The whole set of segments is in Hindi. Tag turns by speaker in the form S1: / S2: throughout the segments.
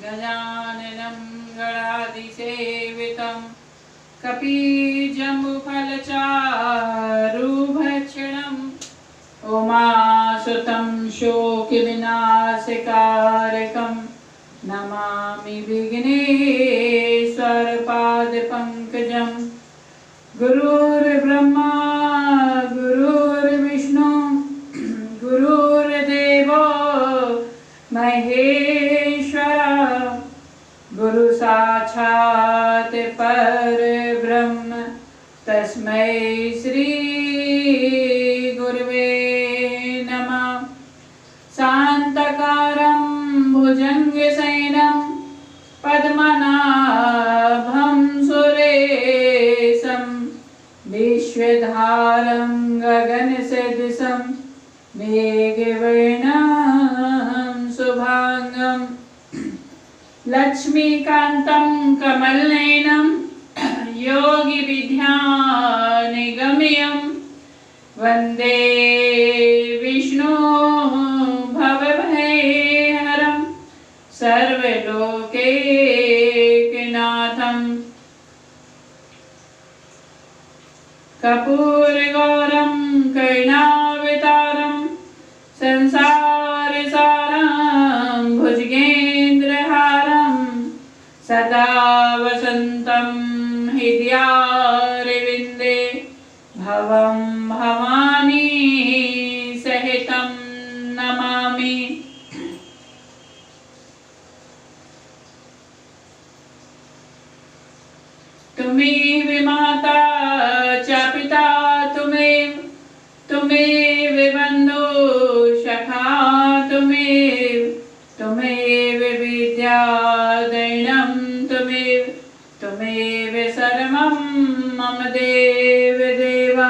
S1: गजाननं गणाधिसेवितं कपिजम्बुफलचारुभक्षणम् उमासुतं शोकविनाशकारकं नमामि विघ्नेश्वरपादपङ्कजं। गुरुर्ब्रह्मा गुरुर्विष्णु गुरुर्देवो महेश्वर गुरु साक्षात् परब्रह्म तस्मै श्री गुरुवे नमः। शान्तकारं भुजङ्गशयनं पद्मनाभं सुरेशं विश्वधारं गगनसदृशं मेघवर्णं शुभांगं लक्ष्मीकान्तं कमलनयनं योगिविद्यानिगम्यं वन्दे विष्णु भवभयहरं सर्वलोकैकनाथं। कर्पूरगौरं करुणावतारं संसारसारं भुजगेन्द्रहारं सदा वसन्तं हृदयारविन्दे भवं भवानी सहितं नमामि। तुमेव माता च पिता तुमेव बन्धु सखा तुमेव विद्यादानं तुमेव सर्वं मम देव देवा।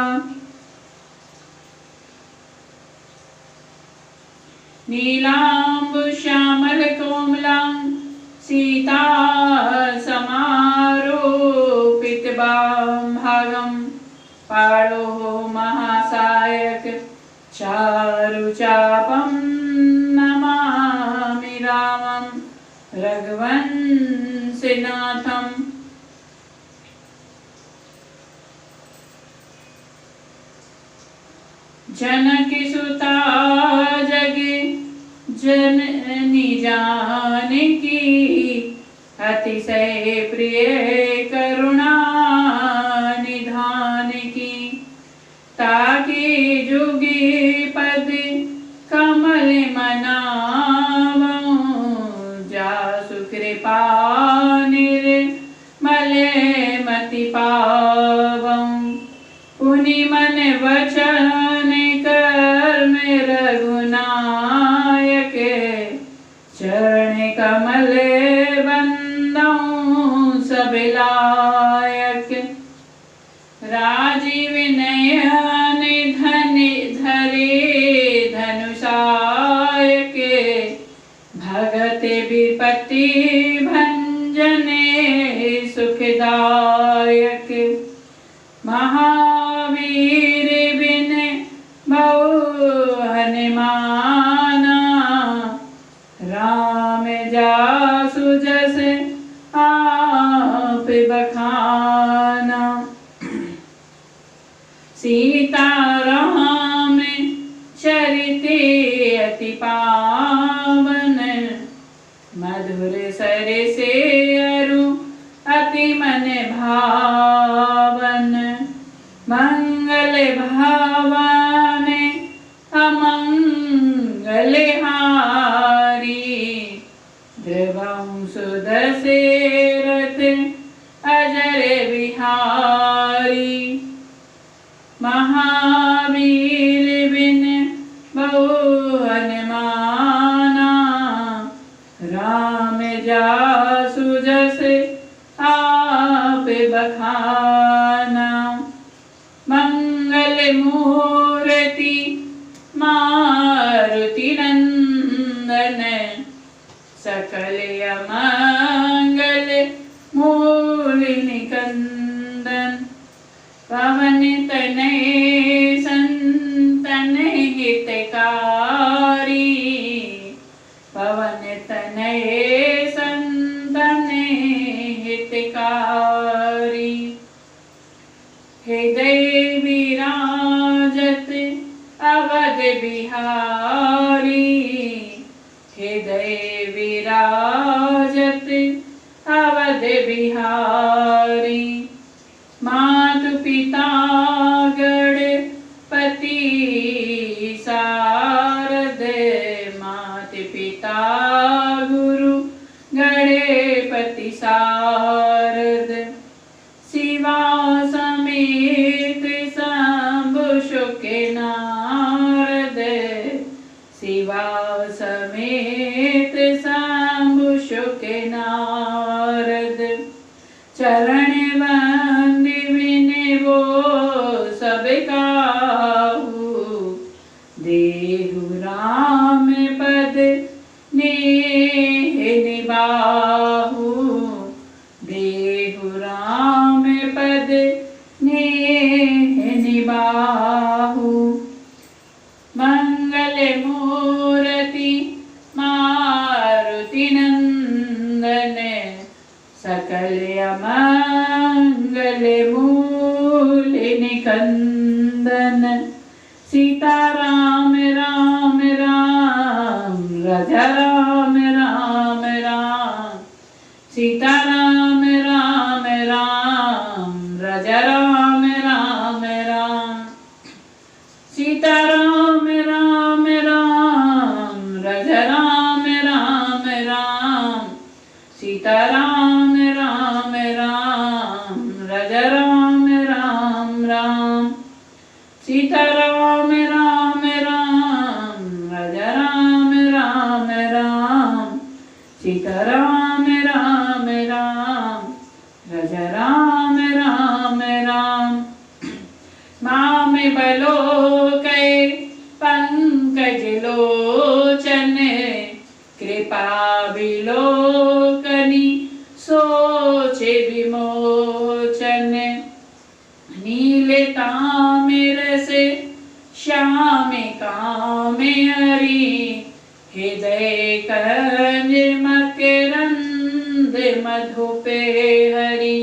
S1: नीलाम्बुश्यामलकोमलां सीता समारोपितभागं पाणो महासायक चारुचापं नमामि रामं रघुवंशनाथम्। जनकीसुता जगे जननी जानकी अतिशय प्रिय करुणा निधान की। ताकि जुगी पद कमल मनावं जासु कृपा निर्मल मति पावं। पुनि मन वचन कर्म रघुनायक चरण कमल बंदों सब लायक। राजीव नयन धरे धनुषायक भगत विपत्ति भंजने सुखदायक। महावीर बिन बहु हनुमाना राम जासु जस आप बखाना। सीता राम चरिते अति पावन मधुर सरसे अरु अति मन भावन। मंगल भावन अमंगल हारी ध्रुवं सुदशरथ अजर बिहारी। महावीर बिन बहु हनुमाना राम जासु जस आप बखाना। मंगल मूर्ति मारुति नंदन सकल अमंगल मूल निकंदन। पवन तनय संतन हितकारी पवन तनय संत बिहारी हृदय विराजत अवध बिहारी। मातु पिता गणपति शारद माता पिता गुरु गणपति शारद। शिवा समेत शंभु शुक नारद शिवा समेत शंभु शुक नारद। चरण वंदे विनवो सब काहू देहु राम पद नेह निबाहु देहु राम पद नेह निबाहु। मंगल मूर्ति मारुति नंदन सकल अमंगल मूल निकंदन। सीता राम राम राम राजा राम राम राम सीता राम राम राम राजा राम राम राम। सीता राम राम राम राजा राम राम राम सीता राम राम राम राजा राम राम राम। सीता राम राम राम राजा राम राम राम सीता राम राम राम राजा राम राम राम। माम बलो कै पंकज लोचन कृपा विलोकनी सोच विमोचन। नील ताम्र से श्याम काम हरि हृदय कंज मकरंद मधुपे हरि।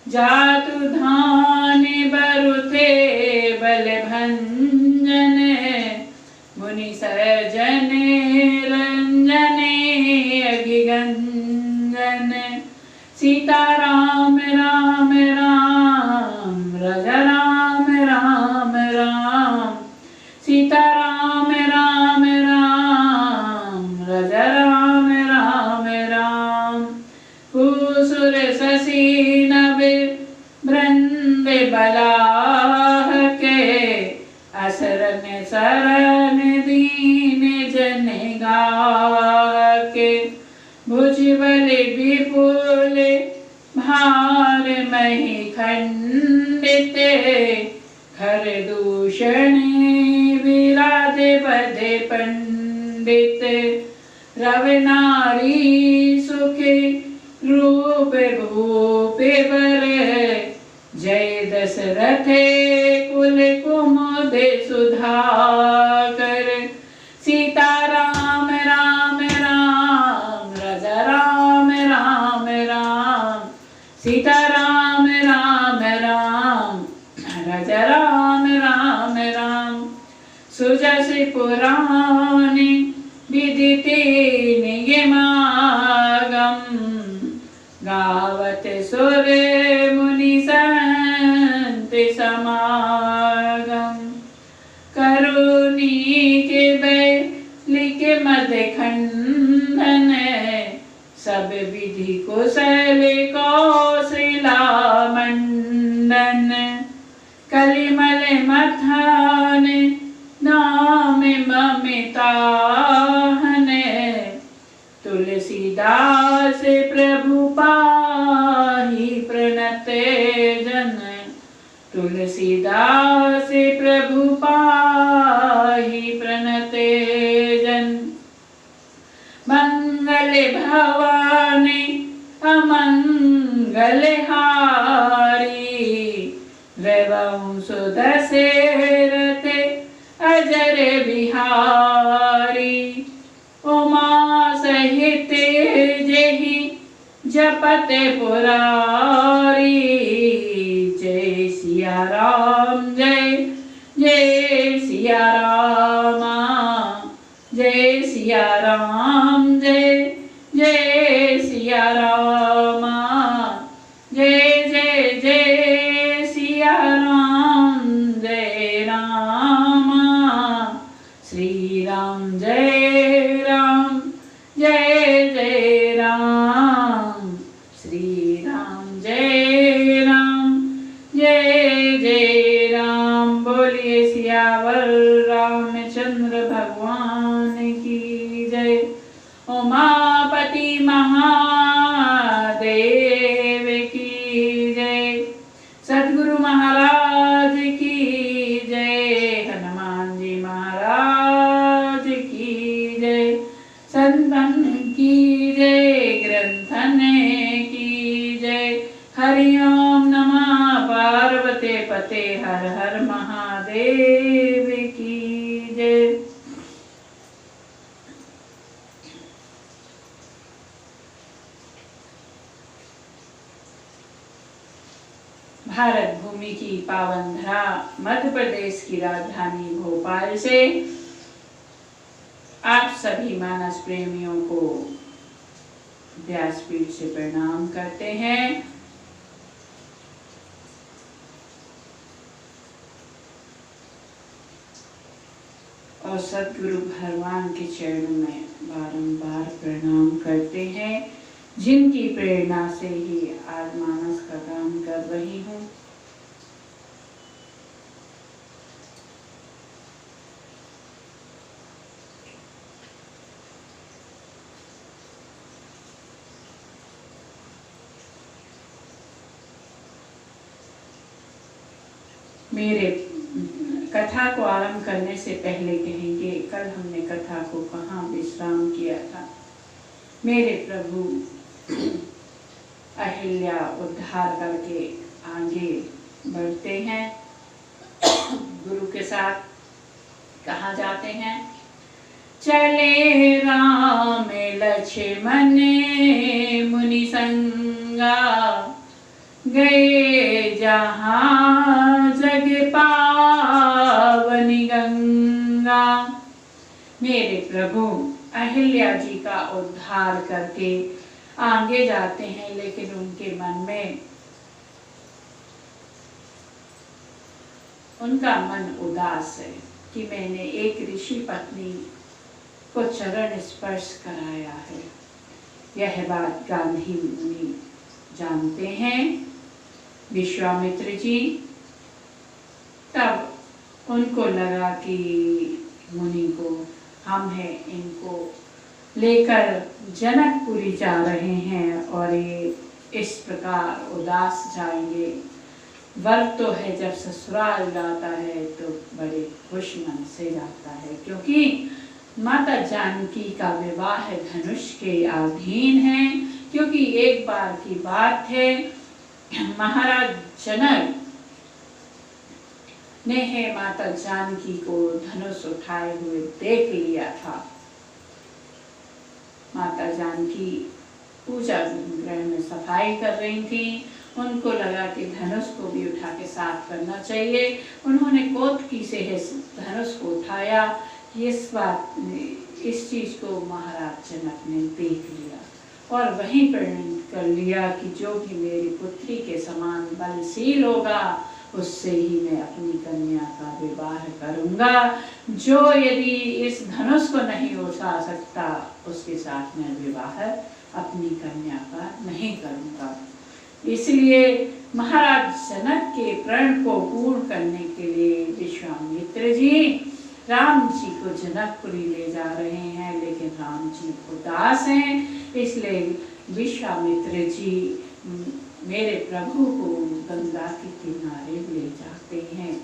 S1: जातु धान बरुथे बल भंजन मुनि सजन रंजन अगिगंजन। सीता राम राम राम राजा राम राम राम सीता राम राम राम राजा राम राम राम। भूसुर शशि नभ वृंद बलाह के असरन शरण दीन जन गाके। भुजबल विपुल भार मही खंडित खर दूषण विराज बध पंडित। रव नारी सुख रूप भूप बर जय दशरथ कुल कुमुद सुधाकर। सीता राम राम राम राजा राम राम राम सीता राम राम राम राजा राम राम राम। सुजस पुराण विदित निगमागम गावत सुर मुनि संत समागम। करुणी के बैलिक मद खंडन सब विधि कुशल कौशला मंडन। कलिमल मथान नाम ममिताहन तुलसीदास प्रभु पाहि प्रणत जन तुलसीदास प्रभु पाहि प्रणत जन। मंगल भवानी अमंगल हारी रवंश दशरथ अजर बिहारी। उमा सहित जेहि जपत पुरारी जय सिया राम जय जय सिया राम। राम जय जय सिया राम, जय जय जय सिया राम, जय राम श्री राम, जय राम जय जय राम, श्री राम जय राम जय जय राम। बोलिए सियावर रामचंद्र भगवान की जय। उमापति महादेव की जय। सद्गुरु महाराज की जय। हनुमान जी महाराज की जय। संतन की जय, ग्रंथन की जय। हरि ओम नमः पार्वते पते, हर हर महादेव की जय। भारत भूमि की पावन धरा मध्य प्रदेश की राजधानी भोपाल से आप सभी मानस प्रेमियों को व्यासपीठ से प्रणाम करते हैं। और सद्गुरु भगवान के चरणों में बारंबार प्रणाम करते हैं, जिनकी प्रेरणा से ही आज मानस का काम कर रही हूँ। मेरे कथा को आरंभ करने से पहले कहेंगे, कल हमने कथा को कहाँ विश्राम किया था। मेरे प्रभु अहिल्या उद्धार करके आगे बढ़ते हैं, गुरु के साथ कहाँ जाते हैं। चले राम लक्ष्मण मुनि संगा, गए जहाँ जग पावनी गंगा। मेरे प्रभु अहिल्या जी का उद्धार करके आगे जाते हैं, लेकिन उनके मन में उनका मन उदास है कि मैंने एक ऋषि पत्नी को चरण स्पर्श कराया है। यह बात गांधी मुनि जानते हैं, विश्वामित्र जी। तब उनको लगा कि मुनि को हम हैं, इनको लेकर जनकपुरी जा रहे हैं और ये इस प्रकार उदास जाएंगे। वर्ग तो है जब ससुराल जाता है तो बड़े खुश मन से जाता है, क्योंकि माता जानकी का विवाह धनुष के अधीन है। क्योंकि एक बार की बात है, महाराज जनक ने माता जानकी को धनुष उठाए हुए देख लिया था। माता जानकी पूजा गृह में सफाई कर रही थी, उनको लगा कि धनुष को भी उठा के साफ करना चाहिए। उन्होंने कोतकी से धनुष को उठाया। इस चीज को महाराज जनक ने देख लिया और वहीं परिणत कर लिया कि जो भी मेरी पुत्री के समान बलशील होगा, उससे ही मैं अपनी कन्या का विवाह करूंगा। जो यदि इस धनुष को नहीं उठा सकता, उसके साथ मैं विवाह अपनी कन्या का नहीं करूंगा। इसलिए महाराज जनक के प्रण को पूर्ण करने के लिए विश्वामित्र जी राम जी को जनकपुरी ले जा रहे हैं, लेकिन राम जी उदास हैं। इसलिए विश्वामित्र जी मेरे प्रभु को गंगा के किनारे ले जाते हैं।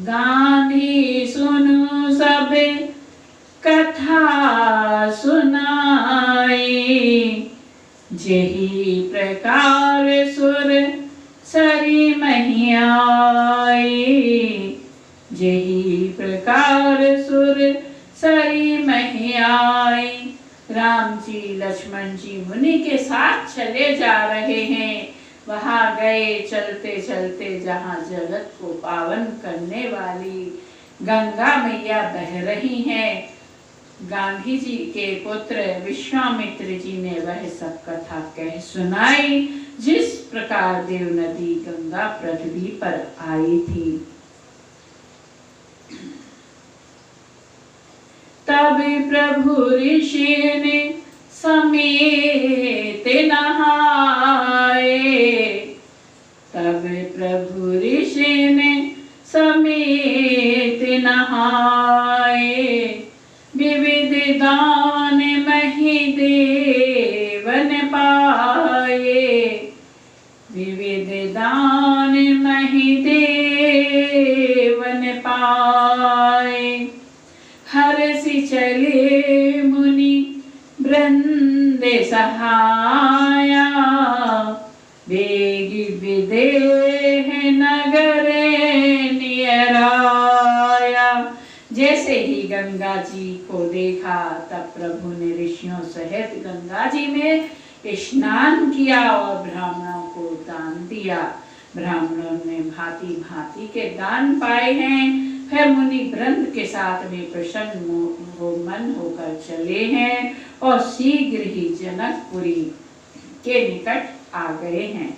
S1: गांधी सुनो सब कथा सुनाई, जेहि प्रकार सुर सरी महियाई, जेहि प्रकार सुर सरी महियाई। राम जी लक्ष्मण जी मुनि के साथ चले जा रहे हैं। वहां गए चलते चलते जहाँ जगत को पावन करने वाली गंगा मैया बह रही हैं। गांधी जी के पुत्र विश्वामित्र जी ने वह सब कथा कह सुनाई, जिस प्रकार देव नदी गंगा पृथ्वी पर आई थी। तब प्रभु ऋषि ने समेत नहाए, तब प्रभु ऋषि ने समेत नहाए, विविध दान मही देवन पाए, विविध दान मही देवन पाए। हर्षि चले मुनि वृंद सहाया, वेगी विदेह नगर नियराया। जैसे ही गंगा जी को देखा तब प्रभु ने ऋषियों सहित गंगा जी में स्नान किया और ब्राह्मणों को दान दिया। ब्राह्मणों ने भांति भांति के दान पाए हैं। फिर मुनि वृंद के साथ भी प्रसन्न मन होकर चले हैं और शीघ्र ही जनकपुरी के निकट आ गए हैं।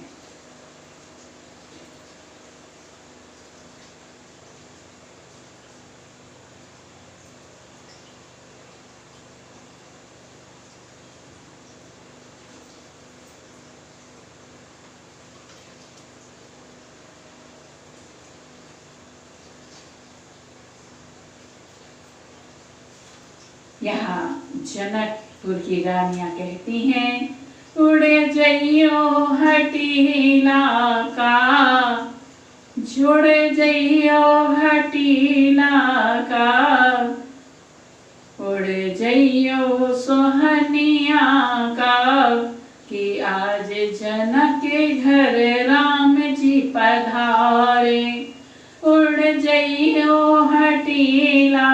S1: यहाँ जनकपुर की रानियां कहती हैं, उड़े जइयो हटीला का, जुड़ जइयो हटीला का, उड़ जइयो सोहनिया का, कि आज जनक घर राम जी पधारे। उड़ जइयो हटीला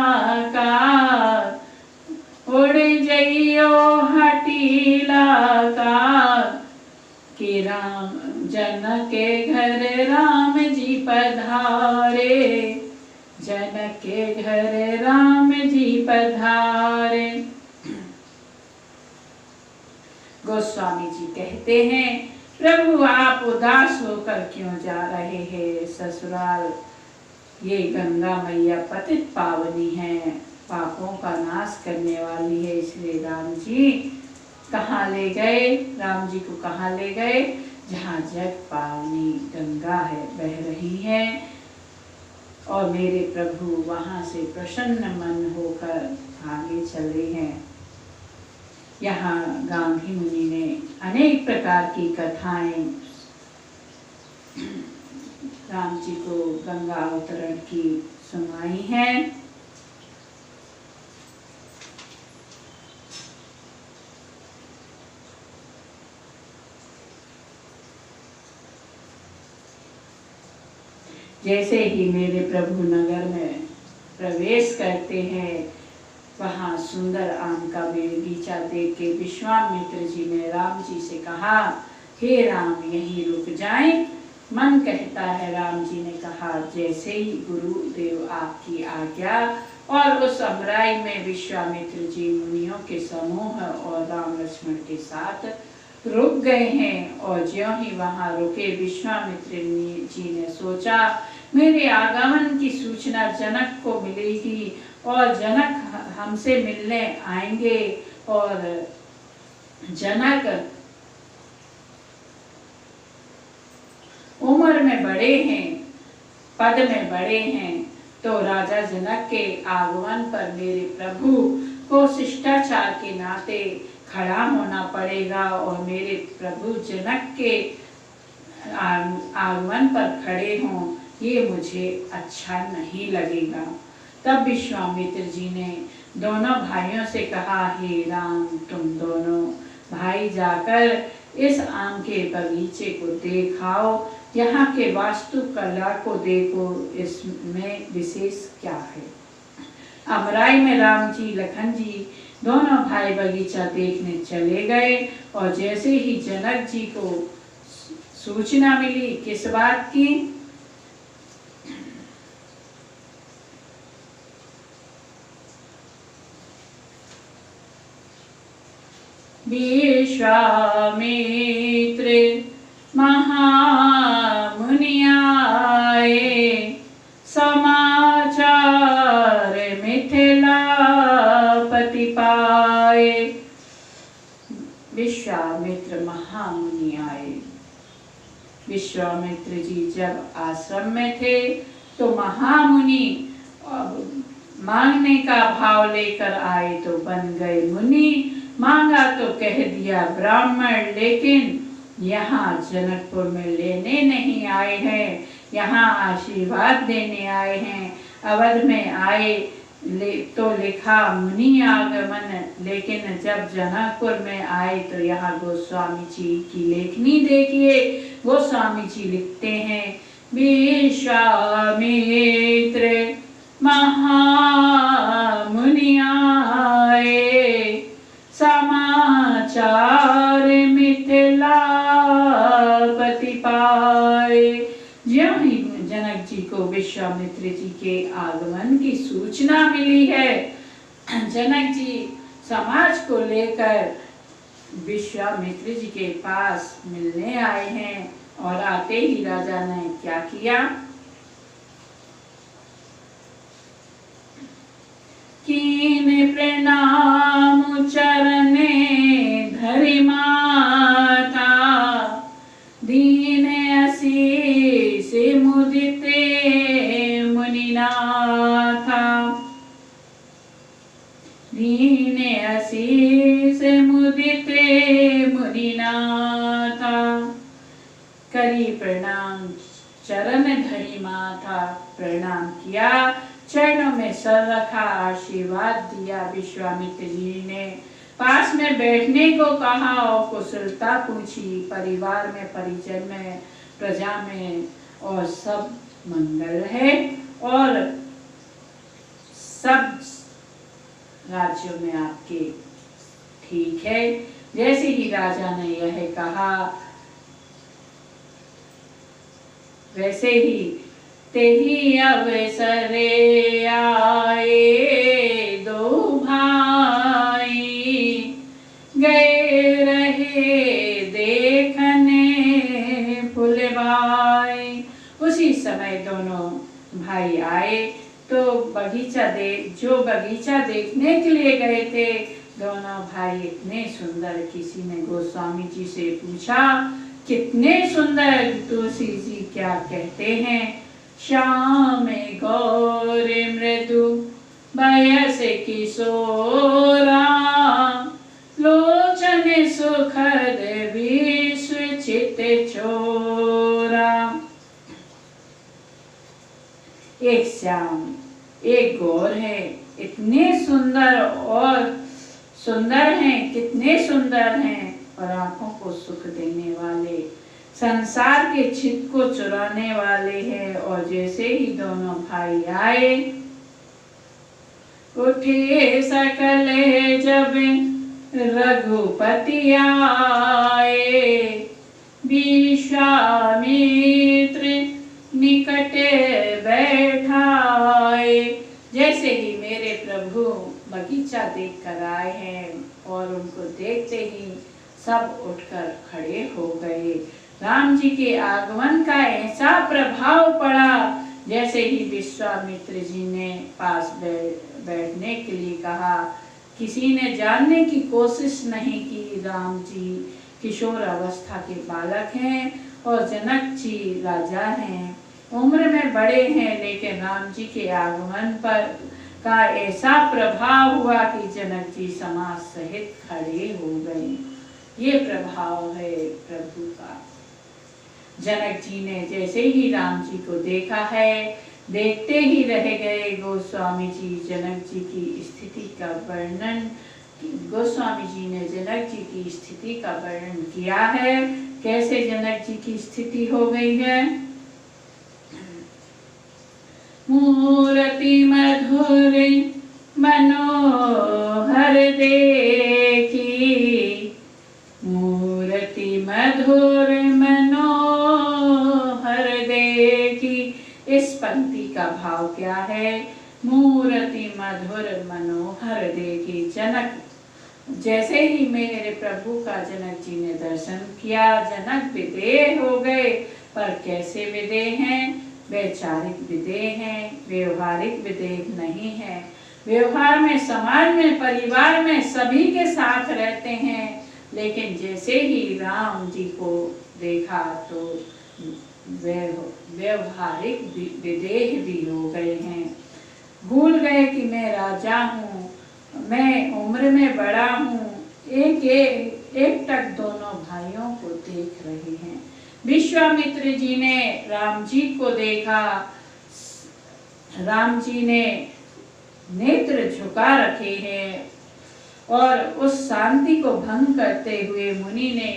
S1: का, उड़ जइयो हटीला का, कि राम जनक के घर राम जी पधारे, जनक के घर राम जी पधारे। गोस्वामी जी कहते हैं, प्रभु आप उदास होकर क्यों जा रहे हैं ससुराल? ये गंगा मैया पतित पावनी है, पापों का नाश करने वाली है, इसलिए राम जी कहाँ ले गए? राम जी को कहाँ ले गए? जहाँ जग पावनी गंगा है, बह रही है, और मेरे प्रभु वहाँ से प्रसन्न मन होकर आगे चले हैं। यहाँ गांधी मुनि ने अनेक प्रकार की कथाएं राम जी को गंगा अवतरण की सुनाई हैं। जैसे ही मेरे प्रभु नगर में प्रवेश करते हैं, वहाँ सुंदर आम का बगीचा देख के विश्वामित्र जी ने राम जी से कहा, हे राम यहीं रुक जाएं। मन कहता है, राम जी ने कहा, जैसे ही गुरुदेव आपकी आज्ञा। और उस अमराई में विश्वामित्र जी मुनियों के समूह और राम लक्ष्मण के साथ रुक गए हैं। और ज्यों ही वहां रुके, विश्वामित्र जी ने सोचा, मेरे आगमन की सूचना जनक को मिलेगी और जनक हमसे मिलने आएंगे। और जनक उम्र में बड़े हैं, पद में बड़े हैं, तो राजा जनक के आगमन पर मेरे प्रभु को शिष्टाचार के नाते खड़ा होना पड़ेगा और मेरे प्रभु जनक के आगमन पर खड़े हों, ये मुझे अच्छा नहीं लगेगा। तब विश्वामित्र जी ने दोनों भाइयों से कहा, हे राम तुम दोनों भाई जाकर इस आम के बगीचे को देखाओ, यहाँ के वास्तुकला को देखो, इसमें विशेष क्या है। अमराई में राम जी लखन जी दोनों भाई बगीचा देखने चले गए। और जैसे ही जनक जी को सूचना मिली किस बात की, विश्वामित्र महामुनि आए, समाचार मिथिलापति पाए। विश्वामित्र महामुनि आए। विश्वामित्र जी जब आश्रम में थे तो महामुनि मांगने का भाव लेकर आए तो बन गए मुनि। मांगा तो कह दिया ब्राह्मण, लेकिन यहाँ जनकपुर में लेने नहीं आए हैं, यहाँ आशीर्वाद देने आए हैं। अवध में आए तो लिखा मुनि आगमन, लेकिन जब जनकपुर में आए तो यहाँ गोस्वामी जी की लेखनी देखिए। गोस्वामी जी लिखते हैं, विश्वामित्र महामुनि आए, समाचार मिथिलापति पाए। ज्यों ही जनक जी को विश्वामित्र जी के आगमन की सूचना मिली है, जनक जी समाज को लेकर विश्वामित्र जी के पास मिलने आए हैं। और आते ही राजा ने क्या किया, कीन प्रणाम चरणे धरि माता, दीन असीस मुदिते मुनिनाथा। दीन असीस मुदिते मुनिनाथा। करी प्रणाम, चरण धरि माथा, प्रणाम किया, चरणों में सर रखा, आशीर्वाद दिया। विश्वामित्र जी ने पास में बैठने को कहा और कुशलता पूछी। परिवार में, परिजन में, प्रजा में और सब मंगल है और सब राज्यों में आपके ठीक है। जैसे ही राजा ने यह कहा, वैसे ही तेही अवसरे आए दो भाई, गए रहे देखने फुलवाई। उसी समय दोनों भाई आए तो जो बगीचा देखने के लिए गए थे, दोनों भाई इतने सुंदर। किसी ने गोस्वामी जी से पूछा, कितने सुंदर तुलसी जी क्या कहते हैं? श्याम गौर मृदु बयस किशोरा, लोचन सुखद विश्व चित चोरा। एक श्याम, एक गौर है, इतने सुंदर हैं, कितने सुंदर हैं, और आंखों को सुख देने वाले, संसार के चित्त को चुराने वाले हैं। और जैसे ही दोनों भाई आए, उठे सकल जब रघुपति आए, विश्वामित्र निकट बैठाए। जैसे ही मेरे प्रभु बगीचा देख कर आए हैं और उनको देखते ही सब उठकर खड़े हो गए। राम जी के आगमन का ऐसा प्रभाव पड़ा, जैसे ही विश्वामित्र जी ने पास बैठने के लिए कहा, किसी ने जानने की कोशिश नहीं की। राम जी किशोर अवस्था के बालक हैं और जनक जी राजा हैं, उम्र में बड़े हैं, लेकिन राम जी के आगमन पर का ऐसा प्रभाव हुआ कि जनक जी समाज सहित खड़े हो गए। ये प्रभाव है प्रभु का। जनक जी ने जैसे ही राम जी को देखा है, देखते ही रह गए। गोस्वामी जी जनक जी की स्थिति का वर्णन, गोस्वामी जी ने जनक जी की स्थिति का वर्णन किया है। कैसे जनक जी की स्थिति हो गई है? मूर्ति मधुर मनोहर देखी, मूर्ति मधुर मनोहर देखी। इस पंक्ति का भाव क्या है? मूर्ति मधुर मनोहर देखी। जनक जैसे ही मेरे प्रभु का जनक जी ने दर्शन किया, जनक विदेह हो गए। पर कैसे विदेह हैं? वैचारिक विदेह हैं, व्यवहारिक विदेह नहीं है। व्यवहार में, समाज में, परिवार में सभी के साथ रहते हैं, लेकिन जैसे ही राम जी को देखा तो व्यवहारिक विदेह भी हो गए हैं। भूल गए कि मैं राजा हूँ, मैं उम्र में बड़ा हूँ। एक टक दोनों भाइयों को देख रहे हैं। विश्वामित्र जी ने राम जी को देखा। राम जी ने नेत्र झुका रखे हैं और उस शांति को भंग करते हुए मुनि ने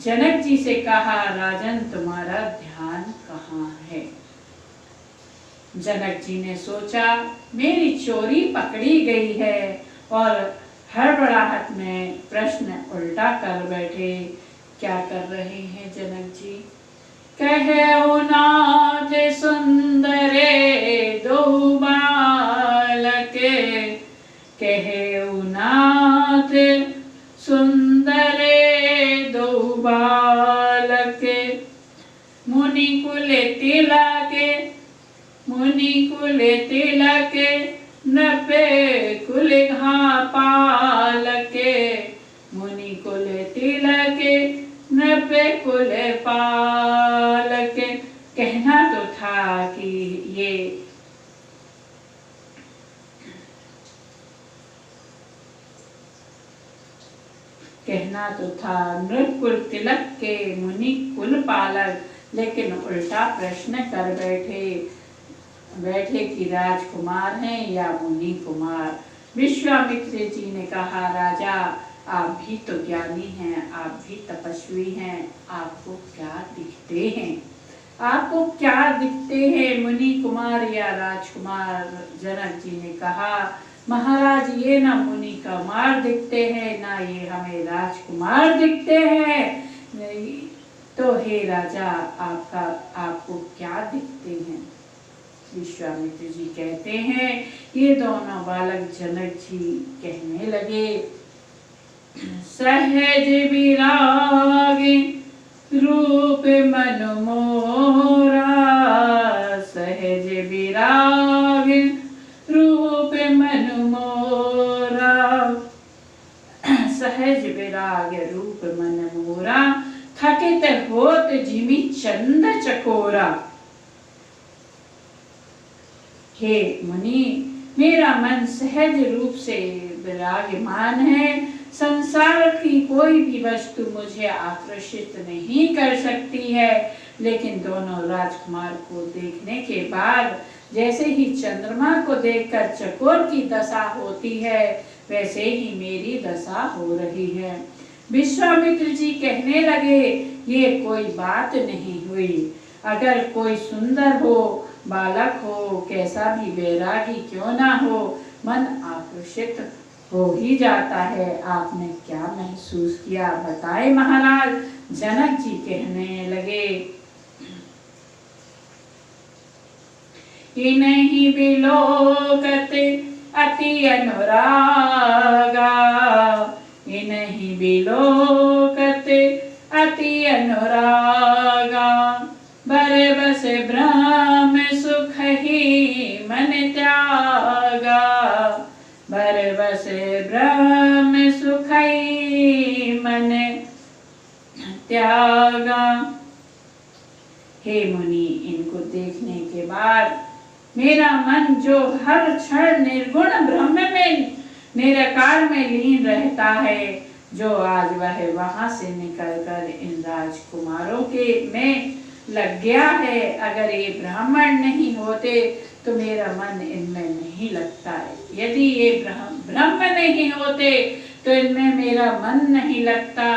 S1: जनक जी से कहा, राजन तुम्हारा ध्यान कहाँ है? जनक जी ने सोचा मेरी चोरी पकड़ी गई है और हड़बड़ाहट में प्रश्न उल्टा कर बैठे। क्या कर रहे हैं जनक जी? कहे नाथ सुंदरे दो बालक, कहे नाथ सुंदरे दो बालक, मुनि कुल तिलक नपे कुल पालक, मुनि कुल तिलक नपे कुल पालक। कहना तो था कि ये कहना तो था नृप कुल तिलक के मुनि कुल पालक, लेकिन उल्टा प्रश्न कर बैठे कि राजकुमार हैं या मुनि कुमार। विश्वामित्र जी ने कहा, राजा आप भी तो ज्ञानी हैं, आप भी तपस्वी हैं, आपको क्या दिखते हैं? आपको क्या दिखते हैं, मुनि कुमार या राजकुमार? जनक जी ने कहा, महाराज ये ना मुनि कुमार दिखते हैं, ना ये हमें राजकुमार दिखते हैं। तो हे राजा आपको क्या दिखते हैं? विश्वामित्र जी कहते हैं, ये दोनों बालक जनक जी कहने लगे, सहज विराग रूप मन मोरा, सहज विराग रूप मन मोरा, सहज विराग रूप मन मोरा, थकित होत जिमि चंद चकोरा। हे मुनि, मेरा मन सहज रूप से विरागमान है। संसार की कोई भी वस्तु मुझे आकर्षित नहीं कर सकती है, लेकिन दोनों राजकुमार को देखने के बाद जैसे ही चंद्रमा को देखकर चकोर की दशा होती है, वैसे ही मेरी दशा हो रही है। विश्वामित्र जी कहने लगे, ये कोई बात नहीं हुई। अगर कोई सुंदर हो, बालक हो, कैसा भी वैरागी क्यों ना हो, मन आकर्षित हो ही जाता है। आपने क्या महसूस किया, बताए महाराज। जनक जी कहने लगे, इन्हीं बिलोकत अति अनुरागा, इन्हीं बिलोकत अति अनुरागा, बरबस ब्रह्म सुख ही मन त्यागा, बरबस ब्रह्म सुख ही मन त्यागा। हे मुनि, इनको देखने के बाद मेरा मन जो हर क्षण निर्गुण ब्रह्म में निराकार में लीन रहता है, जो आज वह वहां से निकलकर इन राजकुमारों के में लग गया है। अगर ये ब्राह्मण नहीं होते तो मेरा मन इनमें नहीं लगता है। यदि ये ब्रह्म नहीं होते तो इनमें मेरा मन नहीं लगता।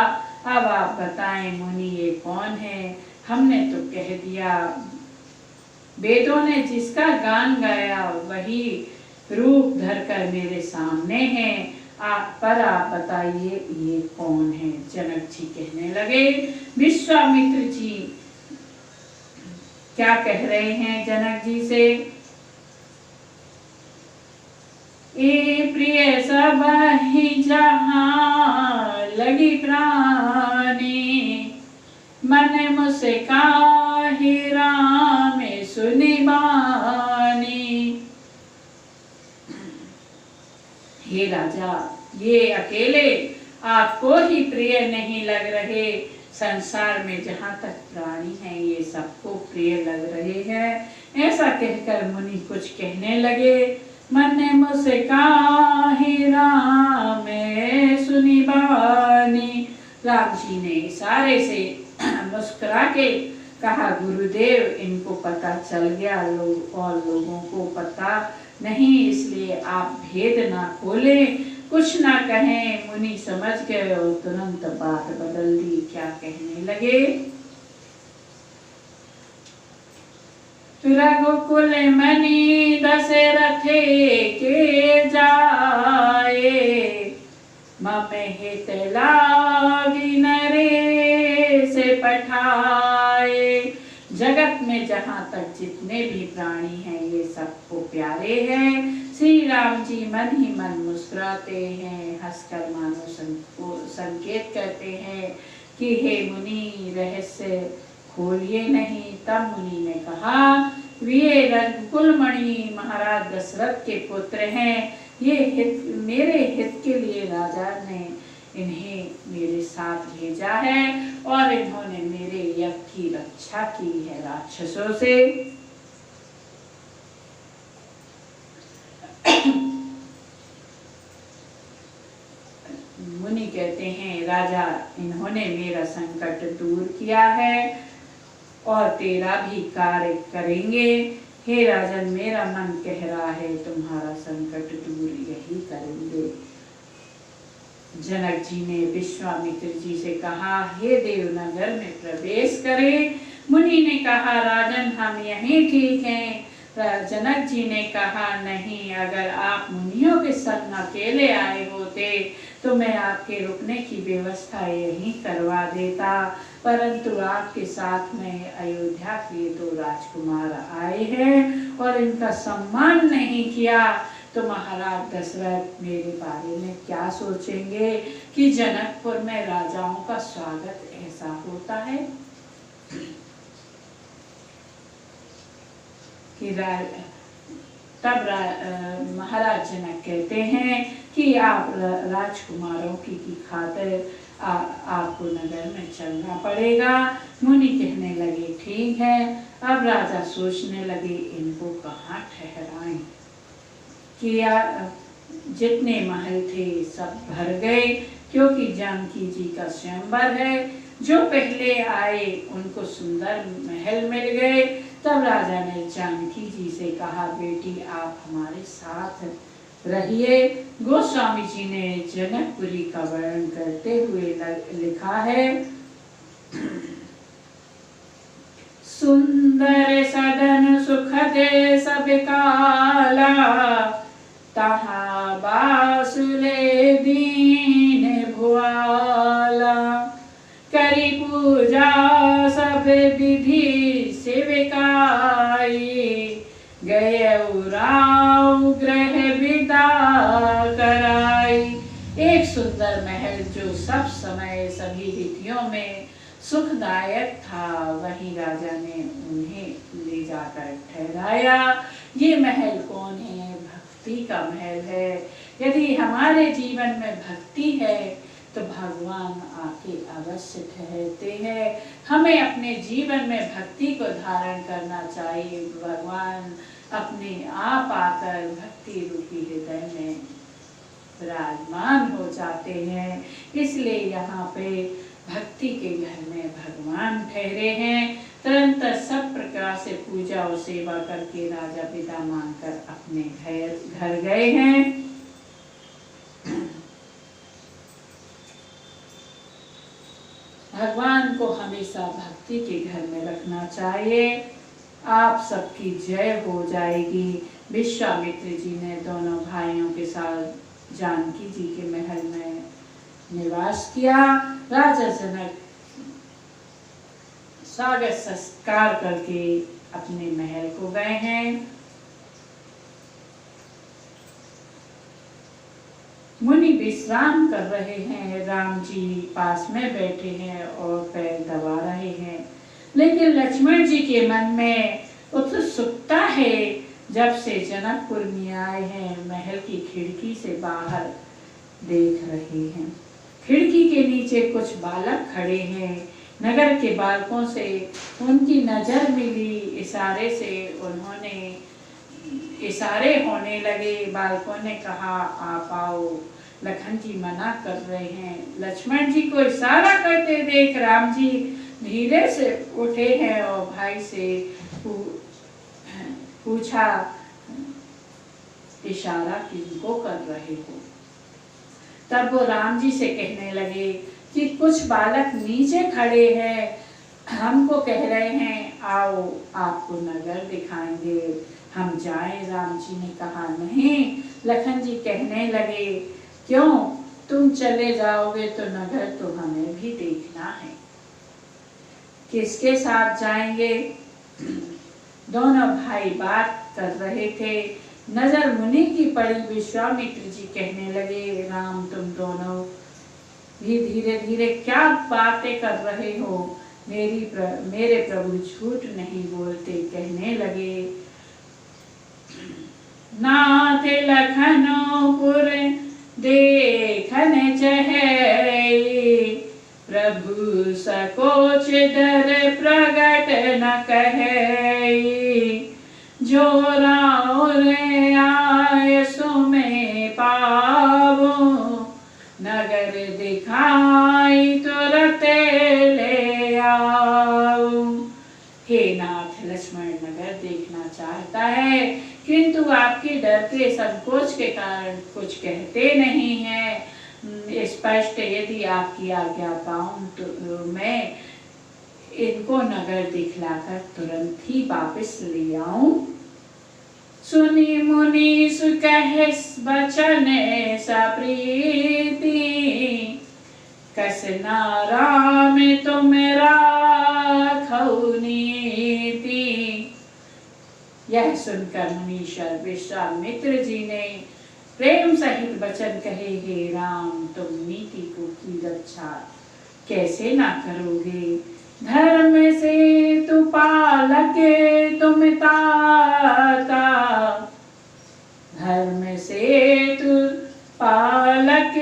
S1: अब आप बताएं मुनि, ये कौन है? हमने तो कह दिया, वेदों ने जिसका गान गाया वही रूप धरकर मेरे सामने है। आप बताइए ये कौन है? जनक जी कहने लगे, विश्वामित्र जी क्या कह रहे हैं जनक जी से? ए प्रिय सब ही जहाँ लगी प्राणी, मन मुझसे काहे राम सुनी बानी। हे राजा, ये अकेले आपको ही प्रिय नहीं लग रहे, संसार में जहाँ तक प्राणी हैं ये सबको प्रिय लग रहे हैं। ऐसा कहकर मुनि कुछ कहने लगे। मन ने मुझसे काहे राम सुनी बानी। राम जी ने इशारे से मुस्कुरा के कहा, गुरुदेव इनको पता चल गया, और लोगों को पता नहीं, इसलिए आप भेद ना खोले, कुछ ना कहें। मुनि समझ गए और तुरंत बात बदल दी। क्या कहने लगे? रघुकुल मणि दशरथे के जाए, मम हित लागी नरेश पठाए। जगत में जहाँ तक जितने भी प्राणी हैं ये सबको प्यारे हैं। श्री राम जी मन ही मन मुस्कुराते हैं, हंसकर मानो संकेत करते हैं कि हे मुनि रहस्य खोलिए नहीं। तब मुनि ने कहा, वे रघुकुल मणि महाराज दशरथ के पुत्र हैं। ये मेरे हित के लिए राजा ने इन्हें मेरे साथ भेजा है और इन्होंने मेरे यज्ञ की रक्षा की है राक्षसों से। मुनि कहते हैं, राजा इन्होंने मेरा संकट दूर किया है और तेरा भी कार्य करेंगे। हे राजन, मेरा मन कह रहा है तुम्हारा संकट दूर यही करेंगे। जनक जी ने विश्वामित्र जी से कहा, हे देवनगर में प्रवेश करें। मुनि ने कहा, राजन हम यहीं ठीक हैं। जनक जी ने कहा, नहीं, अगर आप मुनियों के संग अकेले आए होते तो मैं आपके रुकने की व्यवस्था यहीं करवा देता, परंतु आपके साथ में अयोध्या के 2 राजकुमार आए हैं और इनका सम्मान नहीं किया तो महाराज दशरथ मेरे बारे में क्या सोचेंगे कि जनकपुर में राजाओं का स्वागत ऐसा होता है कि तब महाराज जनक कहते हैं कि आप राजकुमारों की खातिर आपको नगर में चलना पड़ेगा। मुनि कहने लगे, ठीक है। अब राजा सोचने लगे, इनको कहाँ ठहराएं कि जितने महल थे सब भर गए, क्योंकि जानकी जी का स्वयंवर है। जो पहले आए उनको सुंदर महल मिल गए। तब राजा ने जानकी जी से कहा, बेटी आप हमारे साथ रहिए। गोस्वामी जी ने जनकपुरी का वर्णन करते हुए लिखा है, सुंदर सदन सुख दे सब काला, तहाँ बासुले दीन भुआला। करी पूजा सब विधि सेविकाई, गए राव ग्रह विदा कराई। एक सुंदर महल जो सब समय सभी रीतियों में सुखदायक था, वहीं राजा ने उन्हें ले जाकर ठहराया। ये महल कौन है? भक्ति का महल है। यदि हमारे जीवन में भक्ति है तो भगवान आके अवश्य ठहरते हैं। हमें अपने जीवन में भक्ति को धारण करना चाहिए। भगवान अपने आप आकर भक्ति रूपी हृदय में विराजमान हो जाते हैं। इसलिए यहाँ पे भक्ति के घर में भगवान ठहरे हैं। तुरंत सब प्रकार से पूजा और सेवा करके राजा विदा मांगकर अपने घर गए हैं। भगवान को हमेशा भक्ति के घर में रखना चाहिए। आप सबकी जय हो जाएगी। विश्वामित्र जी ने दोनों भाइयों के साथ जानकी जी के महल में निवास किया। राजा जनक स्वागत संस्कार करके अपने महल को गए हैं। मुनि विश्राम कर रहे हैं, राम जी पास में बैठे हैं और पैर दबा रहे हैं। लेकिन लक्ष्मण जी के मन में उत्सुकता है। जब से जनकपुर में आए हैं, महल की खिड़की से बाहर देख रहे हैं। खिड़की के नीचे कुछ बालक खड़े हैं। नगर के बालकों से उनकी नजर मिली। इशारे होने लगे। बालकों ने कहा, आप आओ। लखन जी मना कर रहे हैं। लक्ष्मण जी को इशारा करते देख राम जी धीरे से उठे हैं और भाई से पूछा, इशारा किनको कर रहे हो? तब वो राम जी से कहने लगे कि कुछ बालक नीचे खड़े हैं, हमको कह रहे हैं आओ आपको नगर दिखाएंगे, हम जाएं। राम जी ने कहा नहीं। लखन जी कहने लगे, क्यों? तुम चले जाओगे तो नगर तो हमें भी देखना है। किसके साथ जाएंगे? दोनों भाई बात कर रहे थे। नजर मुनि की पड़ी। विश्वामित्र जी कहने लगे, राम तुम दोनों भी धीरे धीरे क्या बातें कर रहे हो? मेरे प्रभु झूठ नहीं बोलते। कहने लगे, नाथ लखनपुर देखन चहै, प्रभु सकोच दर प्रगट न कहै, जो राउर आय सुमे पावो, नगर दिखाई तुरत ले आओ। हे नाथ, लक्ष्मण नगर देखना चाहता है, किंतु आपके डर के संकोच के कारण कुछ कहते नहीं है। स्पष्ट यदि आपकी आज्ञा पाऊं तो मैं इनको नगर दिखलाकर तुरंत ही वापस ले आऊं। सुनी मुनि सुकह बचन सप्रीति, कस नाराम तुम राखौ नीति। यह सुनकर मुनीश्वर विश्वामित्र जी ने प्रेम सहित वचन कहे, हे राम तुम नीति को की रक्षा कैसे ना करोगे? धर्म से तु पालक तुम ताता, धर्म से तु पालक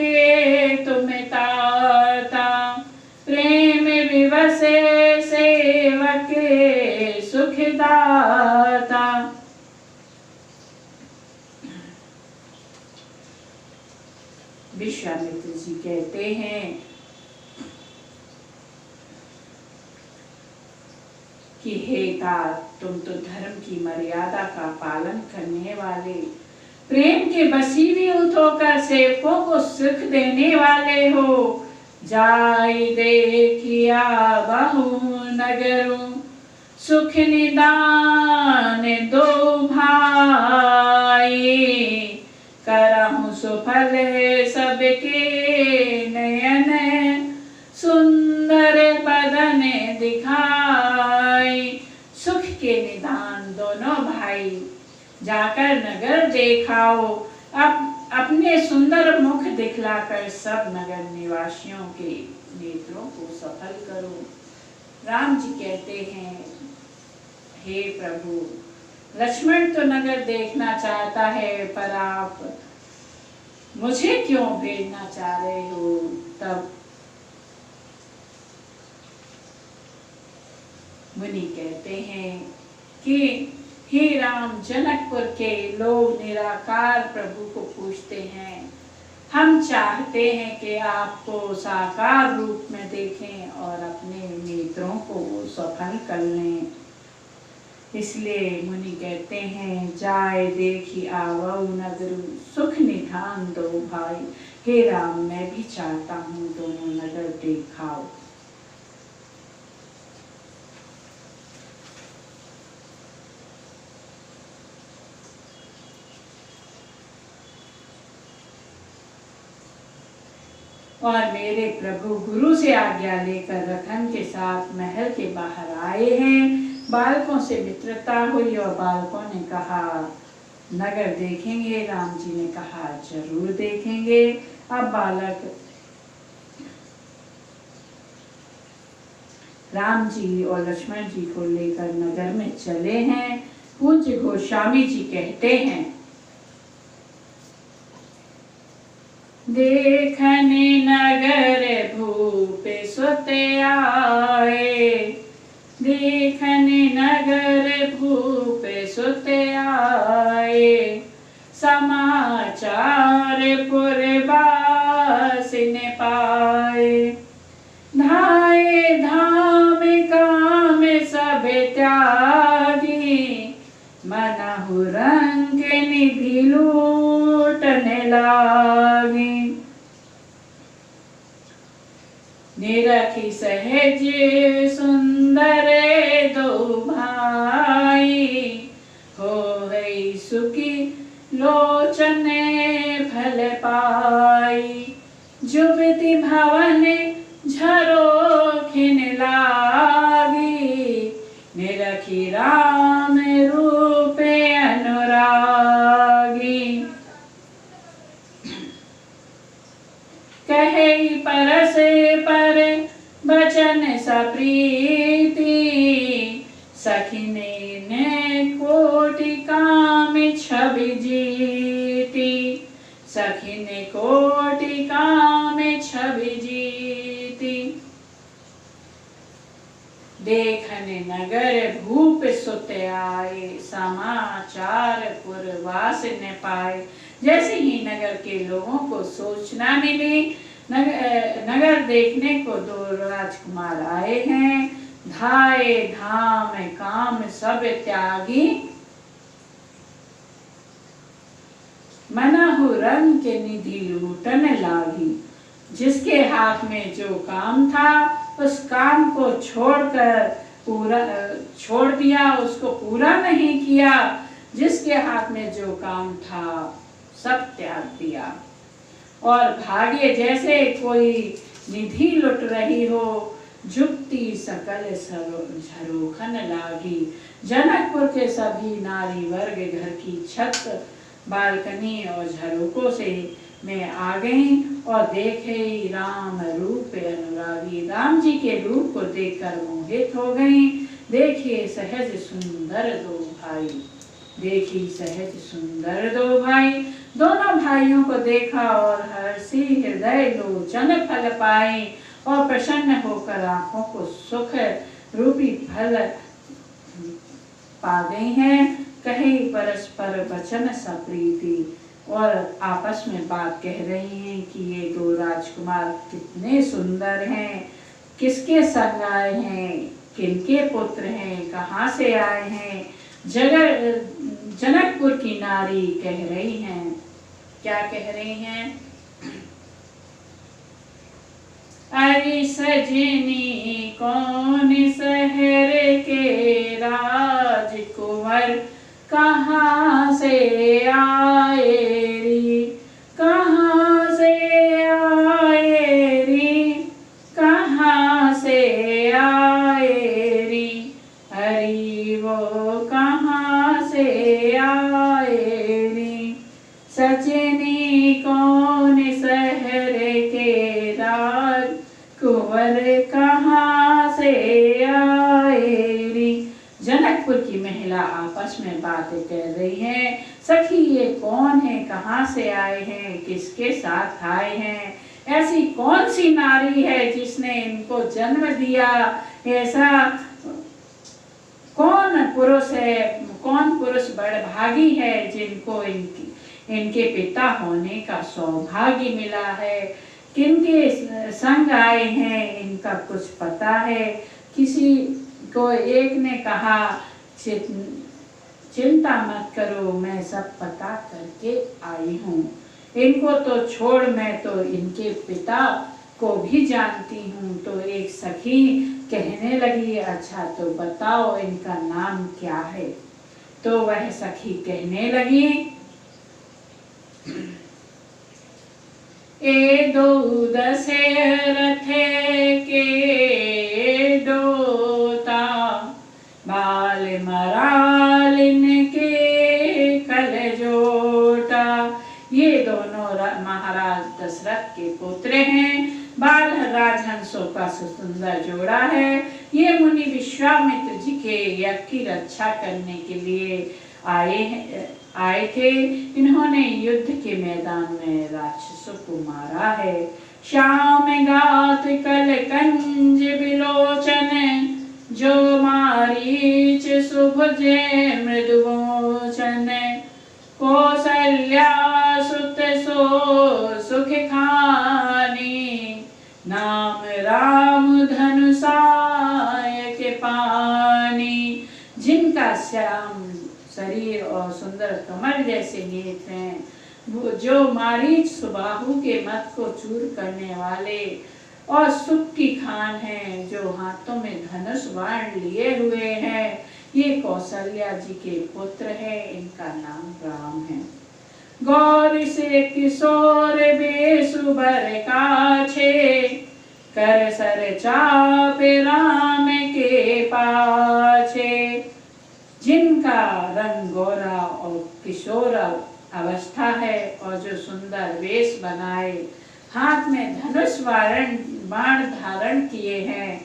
S1: तुम ताता, प्रेम विवश सेवक सुखदाता। विश्वामित्र जी कहते हैं कि हे तात, तुम तो धर्म की मर्यादा का पालन करने वाले, प्रेम के वशीभूत होकर सेवकों को सुख देने वाले हो। जाय देखिया बहु नगरु, सुख निदान दो भाई, करहु सुफल सबके नयन, सुंदर बदन दिखाई। सुख के निदान दोनों भाई जाकर नगर देखाओ, अपने सुंदर मुख दिखलाकर सब नगर निवासियों के नेत्रों को सफल करो। राम जी कहते हैं, हे प्रभु, लक्ष्मण तो नगर देखना चाहता है, पर आप मुझे क्यों भेजना चाह रहे हो? तब मुनि कहते हैं कि हे राम, जनकपुर के लोग निराकार प्रभु को पूछते हैं। हम चाहते हैं कि आपको साकार रूप में देखें और अपने नेत्रों को सफल कर लें। इसलिए मुनि कहते हैं, जाए देखी आवो नगर, सुख निधान दो भाई। हे राम, मैं भी चाहता हूँ दोनों नगर दिखाओ। और मेरे प्रभु गुरु से आज्ञा लेकर लखन के साथ महल के बाहर आए हैं। बालकों से मित्रता हुई और बालकों ने कहा, नगर देखेंगे? राम जी ने कहा जरूर देखेंगे। अब बालक राम जी और लक्ष्मण जी को लेकर नगर में चले हैं। पूज्य गोस्वामी जी कहते हैं, देखने नगर भूप सुत आए, देखने नगर भूप सुत आए, समाचार पुरवास ने पाए, धाये धाम काम सब त्यागी, मनहु रंग निधि लूटने लागी, निरखी सहज सुंदर दो भाई, हो गई सुखी लोचन फल पाई, जुबति भवन झरोखिन लागी, निरखी राम रूप अनुरागी, कहे परस पर बचन सप्रीति, सखिने ने कोटि काम छवि जीती, सखिने कोटि काम छवि जीती, देखने नगर भूप सुत आए, समाचार पुरवास ने पाए। जैसे ही नगर के लोगों को सूचना मिली, नगर देखने को दो राजकुमार आए हैं, धाये धाम काम सब त्यागी, मनहु रंग के निधि लूटन लागी, जिसके हाथ में जो काम था उस काम को छोड़ दिया, उसको पूरा नहीं किया, जिसके हाथ में जो काम था सब त्याग दिया, और भाग्य जैसे कोई निधि लुट रही हो, जुक्ति सकल झरोखन लागी। जनकपुर के सभी नारी वर्ग घर की छत, बालकनी और झरोकों से में आ गई और देखे राम रूप अनुरागी, राम जी के रूप को देखकर मोहित हो गई। देखिए सहज सुंदर दो भाई, देखी सहज सुंदर दो भाई, दोनों भाइयों को देखा और हर्षी हृदय लोचन फल पाई, और प्रसन्न होकर आंखों को सुख रूपी फल पा गई हैं। कहे परस्पर वचन सप्रीति, और आपस में बात कह रही हैं कि ये दो राजकुमार कितने सुंदर हैं, किसके संग आए हैं, किनके पुत्र हैं, कहाँ से आए हैं। जनकपुर की नारी कह रही हैं, क्या कह रही हैं? अरे सजनी कौन शहर के राजकुंवर, कहाँ से आए री, कहाँ से आए री, कहाँ से आए री, हरी वो कहाँ से आए री, सजनी कौन शहर के राजकुंवर, कहाँ से आए री। जनकपुर की महिला आपस में बातें कर रही हैं, सखी ये कौन है, कहाँ से आए हैं, किसके साथ आए हैं, ऐसी कौन सी नारी है जिसने इनको जन्म दिया, ऐसा कौन पुरुष है, कौन पुरुष बड़भागी है जिनको इनके पिता होने का सौभाग्य मिला है, किनके संग आए हैं इनका कुछ पता है। किसी को एक ने कहा, चिंता मत करो, मैं सब पता करके आई हूँ, इनको तो छोड़, मैं तो इनके पिता को भी जानती हूँ। तो एक सखी कहने लगी, अच्छा तो बताओ इनका नाम क्या है। तो वह सखी कहने लगी, ए दो दशरथ के दोता, बाल मरालिन के कल ये दोनों महाराज दशरथ के पुत्र हैं। बाल राजहंसों का सुंदर जोड़ा है। ये मुनि विश्वामित्र जी के यज्ञ की रक्षा करने के लिए आए थे। इन्होंने युद्ध के मैदान में राक्षसों को मारा है। श्याम गात कल कंज विलोचन, जो मारीच सुभुजे मृदुवोचन। कौसल्या सुत सो सुख खानी, नाम राम धनुषाय के पानी। जिनका श्याम शरीर और सुंदर कमल जैसे नेत्र हैं, जो मारीच सुबाहु के मत को चूर करने वाले और सुख की खान हैं, जो हाथों में धनुष बाण लिए हुए हैं, ये कौशल्या जी के पुत्र है। इनका नाम राम है। गौर से किशोर बेसुबर काछे, कर सर चाप राम के पाछे। जिनका रंग गोरा और किशोर अवस्था है और जो सुंदर वेश बनाए, हाथ में धनुष बाण धारण किए हैं,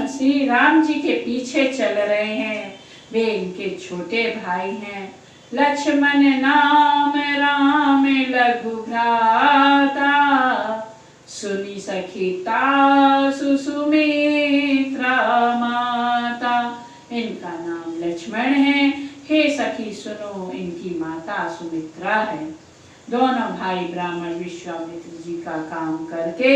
S1: श्री राम जी के पीछे चल रहे हैं। वे इनके छोटे भाई हैं। लक्ष्मण नाम राम लघु भ्राता, सुनी सखीता सुमित्रा माता। इनका नाम लक्ष्मण है। हे सखी सुनो, इनकी माता सुमित्रा है। दोनों भाई ब्राह्मण विश्वामित्र जी का काम करके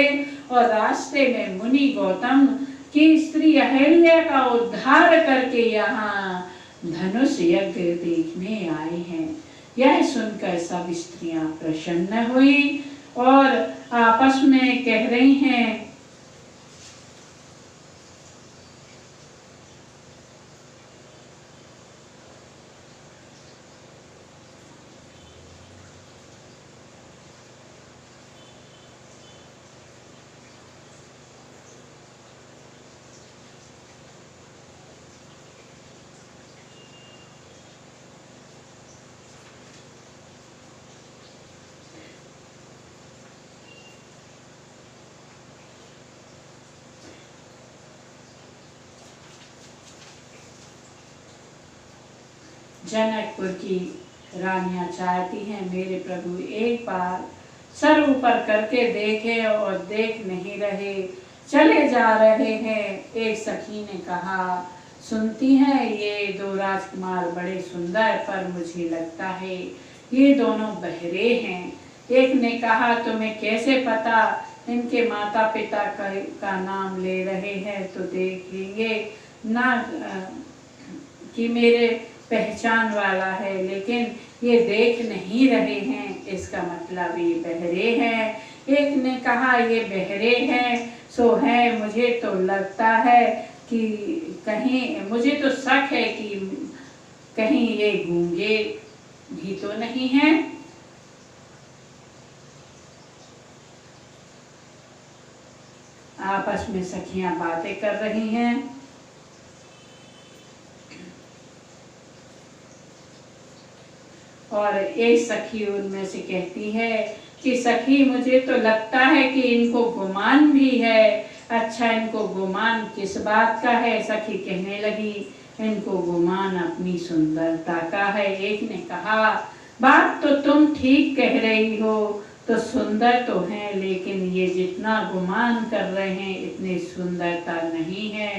S1: और रास्ते में मुनि गौतम की स्त्री अहिल्या का उद्धार करके यहाँ धनुष यज्ञ देखने आए हैं। यह सुनकर सब स्त्रियां प्रसन्न हुई और आपस में कह रही हैं, जनकपुर की रानियां चाहती हैं मेरे प्रभु एक बार सर ऊपर करके देखे और देख नहीं रहे, चले जा रहे हैं। एक सखी ने कहा, सुनती हैं ये दो राजकुमार बड़े सुंदर, पर मुझे लगता है ये दोनों बहरे हैं। एक ने कहा, तुम्हें कैसे पता? इनके माता पिता का नाम ले रहे हैं तो देखेंगे ना कि मेरे पहचान वाला है, लेकिन ये देख नहीं रहे हैं, इसका मतलब ये बहरे हैं। एक ने कहा, ये बहरे हैं सो है, मुझे तो लगता है कि कहीं, मुझे तो शक है कि कहीं ये गूंगे भी तो नहीं हैं। आपस में सखियां बातें कर रही हैं। और एक सखी उनमें से कहती है कि सखी मुझे तो लगता है कि इनको गुमान भी है। अच्छा, इनको गुमान किस बात का है? सखी कहने लगी, इनको गुमान अपनी सुंदरता का है। एक ने कहा, बात तो तुम ठीक कह रही हो, तो सुंदर तो हैं, लेकिन ये जितना गुमान कर रहे हैं इतनी सुंदरता नहीं है।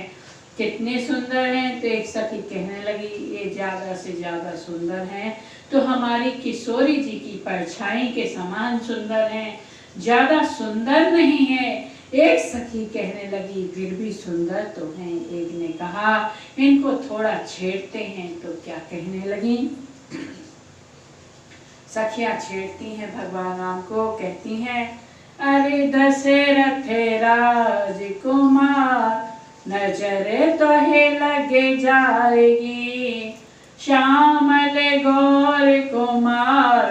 S1: कितने सुंदर हैं? तो एक सखी कहने लगी, ये ज्यादा से ज्यादा सुंदर हैं तो हमारी किशोरी जी की परछाई के समान सुंदर हैं, ज्यादा सुंदर नहीं है। एक सखी कहने लगी, फिर भी सुंदर तो हैं। एक ने कहा, इनको थोड़ा छेड़ते हैं तो क्या? कहने लगी। सखियां छेड़ती हैं भगवान राम को, कहती हैं, अरे दशरथ राजकुमार, नजर तो है लगे जाएगी। श्यामल गौर कुमार,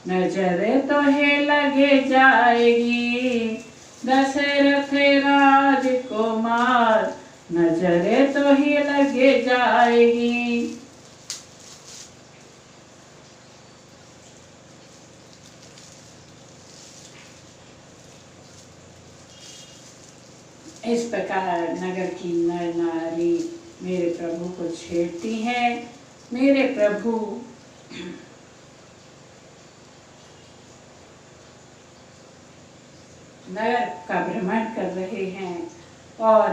S1: नजर तो है लगे जाएगी। दशरथ राजकुमार, नजर तो ही लगे जाएगी। इस प्रकार नगर की नर नारी मेरे प्रभु को छेड़ती हैं। मेरे प्रभु नगर का भ्रमण कर रहे हैं और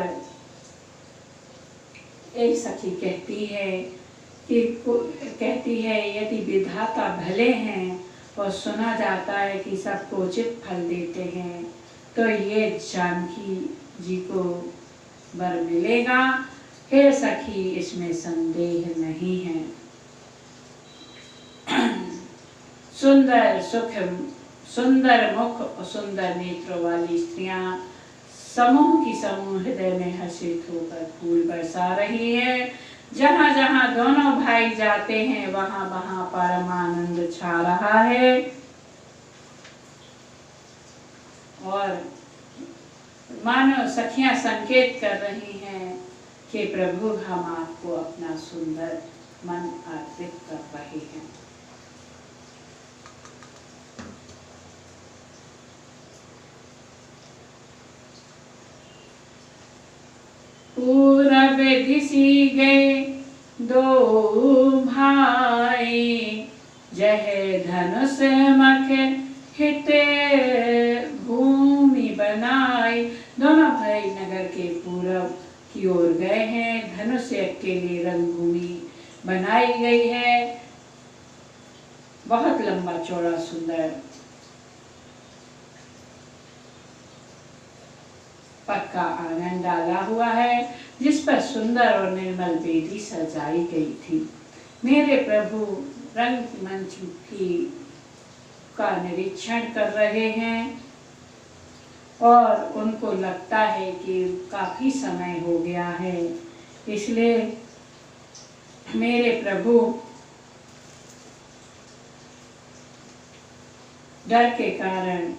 S1: एक सखी कहती है यदि विधाता भले हैं और सुना जाता है कि सबको उचित फल देते हैं तो ये जानकी जी को वर मिलेगा। हे सखी, इसमें संदेह नहीं है। सुंदर मुख और सुंदर नेत्रों वाली स्त्रियां समूह की समूह हृदय में हर्षित होकर फूल बरसा रही है। जहां जहां दोनों भाई जाते हैं वहां वहां परमानंद छा रहा है। और मानो सखियां संकेत कर रही हैं कि प्रभु हम आपको अपना सुंदर मन अर्पित कर रहे हैं। पूरब दिसी गए दो भाई, जह धनुष मख हित भूमि बनाई। दोनों भाई नगर के पूरब की ओर गए हैं। धनुष यज्ञ के लिए रंगभूमि बनाई गई है। बहुत लंबा चौड़ा सुंदर पक्का आंगन डाला हुआ है जिस पर सुंदर और निर्मल वेदी सजाई गई थी। मेरे प्रभु रंगमंच का निरीक्षण कर रहे हैं और उनको लगता है कि काफी समय हो गया है, इसलिए मेरे प्रभु डर के कारण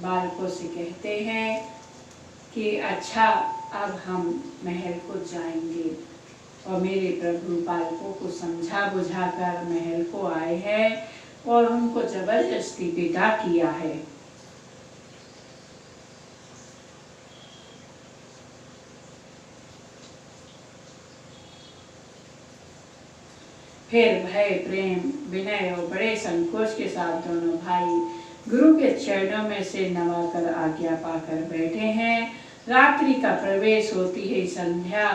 S1: बालकों से कहते हैं कि अच्छा अब हम महल को जाएंगे। और मेरे प्रभु बालकों को समझा बुझाकर महल को आए हैं और उनको जबरदस्ती विदा किया है। फिर भय, प्रेम, विनय और बड़े संकोच के साथ दोनों भाई गुरु के चरणों में से नवाकर आज्ञा पाकर बैठे हैं। रात्रि का प्रवेश होती है संध्या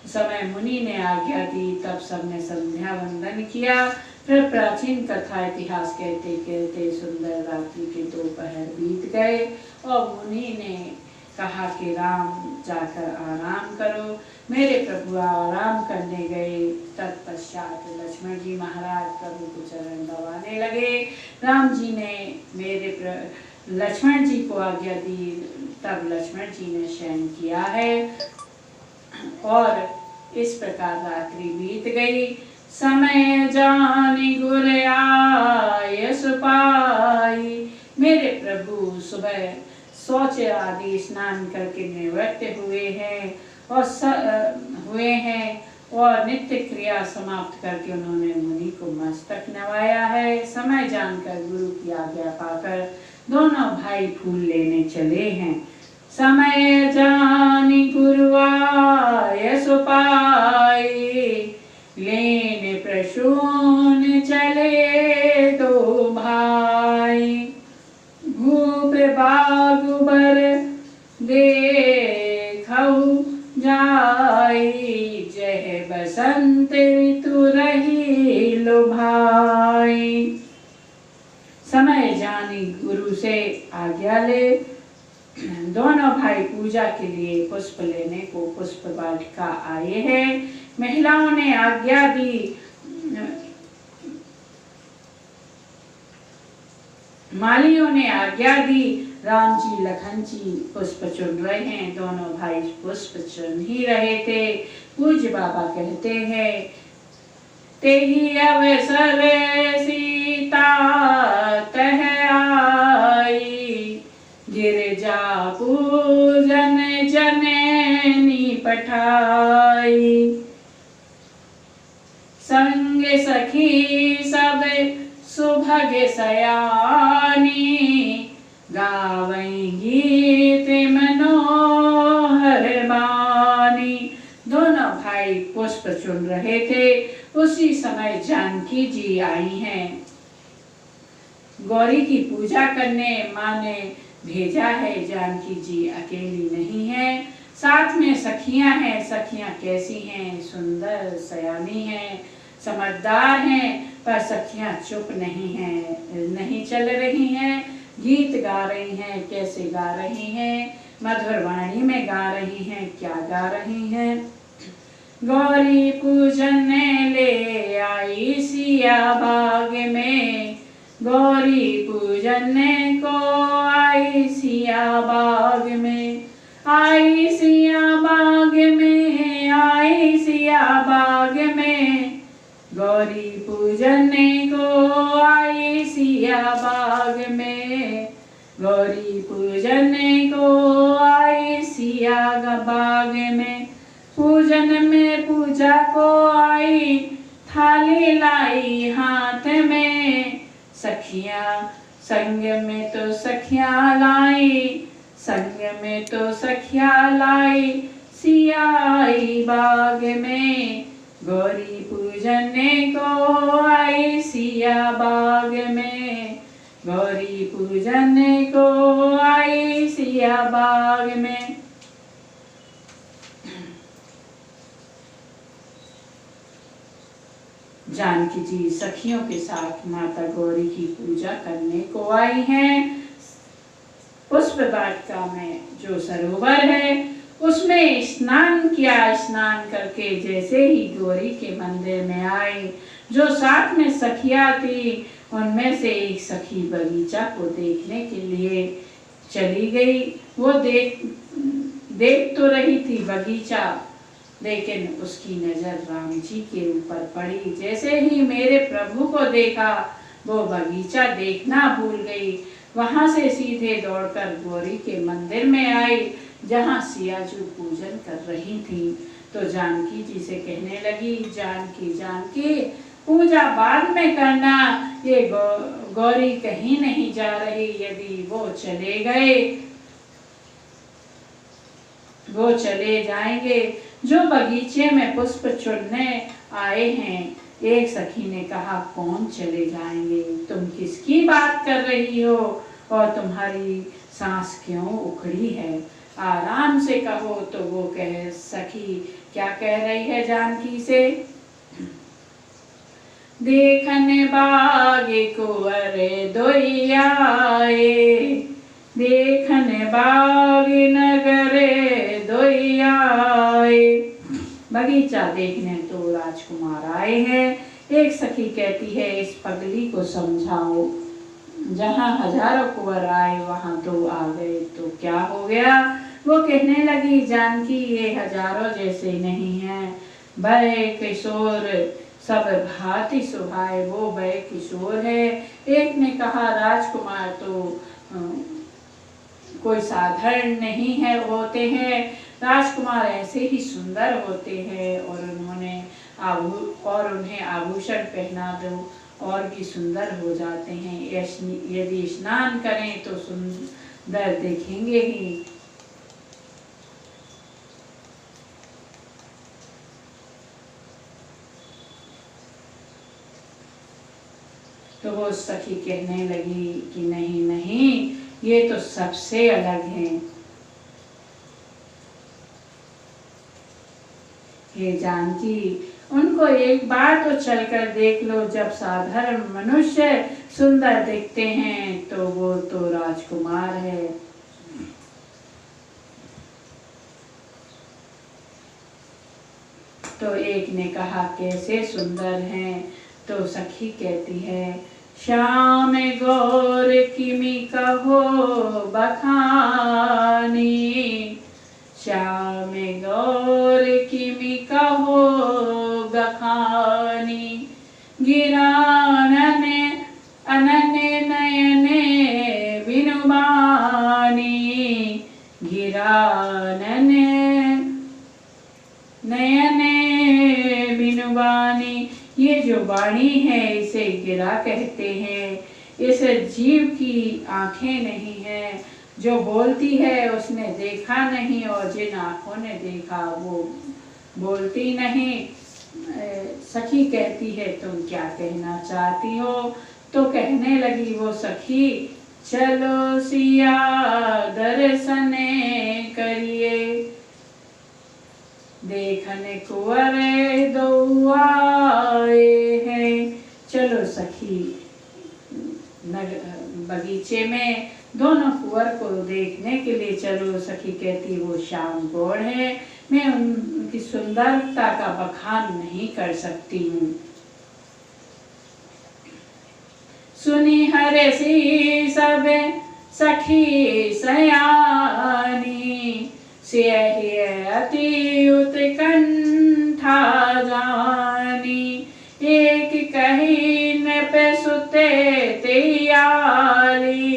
S1: समय मुनि ने आज्ञा दी, तब सबने संध्या वंदन किया। फिर प्राचीन कथा इतिहास कहते कहते सुंदर रात्रि के दोपहर बीत गए और मुनि ने कहा कि राम जाकर आराम करो। मेरे प्रभु आराम करने गए। तत्पश्चात लक्ष्मण जी महाराज प्रभु को चरण दबाने लगे। राम जी ने लक्ष्मण जी को आज्ञा दी, तब लक्ष्मण जी ने शयन किया है। और इस प्रकार रात्रि बीत गई। समय जानी गुर आय सुपाई। मेरे प्रभु सुबह शौच आदि स्नान करके निवृत्त हुए हैं और नित्य क्रिया समाप्त करके उन्होंने मुनि को मस्तक नवाया है। समय जानकर गुरु की आज्ञा पाकर दोनों भाई फूल लेने चले हैं। समय जानी गुरु आय सुपाई, लेने प्रसून चले दो भाई। भूप बागुबर देखऊ जाई, जह बसंत ऋतु रही लो भाई। समय जानी गुरु से आज्ञा ले दोनों भाई पूजा के लिए पुष्प लेने को पुष्प वाटिका आए हैं। महिलाओं ने आज्ञा दी, मालियों ने आज्ञा दी। राम जी लखन जी पुष्प चुन रहे हैं। दोनों भाई पुष्प चुन ही रहे थे। पूज्य बाबा कहते हैं, तेही अवसर सीता तह आई, गिरजा पूजन जननी पठाई। संग सखी सब सुभगे सयानी गावई गीत मनोहर बानी। दोनों भाई पुष्प चुन रहे थे, उसी समय जानकी जी आई हैं। गौरी की पूजा करने माँ ने भेजा है। जानकी जी अकेली नहीं है, साथ में सखियां हैं। सखियां कैसी हैं? सुंदर, सयानी हैं, समझदार हैं, पर सखियां चुप नहीं हैं, नहीं चल रही हैं, गीत गा रही हैं। कैसे गा रही हैं? मधुर वाणी में गा रही हैं। क्या गा रही हैं? गौरी पूजन ले आई सिया बाग में, गौरी पूजन को आई सिया बाग में, आई सिया बाग में, आई सिया बाग में, गौरी पूजन को आई सिया बाग में, गौरी पूजन को आई सिया बाग में। पूजन में पूजा को आई, थाली लाई हाथ में, सखियां संग में तो सखियां लाई, संग में तो सखियां लाई, सिया आई बाग में, गौरी पूजन को आई सिया बाग में, गौरी पूजन को आई सिया बाग में। जानकी जी सखियों के साथ माता गौरी की पूजा करने को आई हैं। पुष्प वाटिका में जो सरोवर है उसमें स्नान किया। स्नान करके जैसे ही गौरी के मंदिर में आए, जो साथ में सखियां थी उनमें से एक सखी बगीचा को देखने के लिए चली गई। वो देख तो रही थी बगीचा, लेकिन उसकी नजर राम जी के ऊपर पड़ी। जैसे ही मेरे प्रभु को देखा, वो बगीचा देखना भूल गई। वहां से सीधे दौड़कर गौरी के मंदिर में आई, जहां सियाजू पूजन कर रही थी। तो जानकी जी से कहने लगी, जानकी जानकी पूजा बाद में करना, ये गौरी कहीं नहीं जा रही। यदि वो चले गए, वो चले जाएंगे जो बगीचे में पुष्प चुनने आए हैं। एक सखी ने कहा, कौन चले जाएंगे? तुम किसकी बात कर रही हो और तुम्हारी सांस क्यों उखड़ी है? आराम से कहो। तो वो कहे, सखी क्या कह रही है जानकी से? देखने बागे को अरे दोइयाए, देखने बागे नगरे दोइयाए। बगीचा देखने तो राजकुमार आए हैं। एक सखी कहती है, इस पगली को समझाओ, जहाँ हजारों कुंवर आए वहां दो आ गए तो क्या हो गया? वो कहने लगी, जानकी ये हजारों जैसे नहीं हैं, बड़े किशोर सब भांति सुहाए, वो बड़े किशोर है। एक ने कहा, राजकुमार तो कोई साधारण नहीं है, होते हैं, राजकुमार ऐसे ही सुंदर होते हैं और उन्हें आभूषण पहना दो और भी सुंदर हो जाते हैं। यदि स्नान करें तो सुंदर दिखेंगे ही। तो वो सखी कहने लगी कि नहीं नहीं, ये तो सबसे अलग हैं। हे जानकी, उनको एक बार तो चलकर देख लो। जब साधारण मनुष्य सुंदर दिखते हैं तो वो तो राजकुमार है। तो एक ने कहा, कैसे सुंदर हैं? तो सखी कहती है, श्याम गौर किमी कहो बखानी, श्याम गौर किमी कहो बखानी, गिरानने अनन्य नयने विनुबानी, गिरानने नयने विनुबानी। वाणी, ये जो वाणी है इसे गिरा कहते हैं। इस जीव की आंखें नहीं है, जो बोलती है उसने देखा नहीं, और जिन आंखों ने देखा वो बोलती नहीं। सखी कहती है तुम क्या कहना चाहती हो? तो कहने लगी वो सखी, चलो सिया दर्शन करिए, देखने कुंवर दो आए हैं। चलो सखी बगीचे में दोनों कुंवर को देखने के लिए चलो। सखी कहती वो श्याम गौड़ है, मैं उनकी सुंदरता का बखान नहीं कर सकती हूँ। सुनी हरे सी सब सखी सयानी, सियहि अति उत्कंठा जानी, एक कही न पे सुते तैयारी,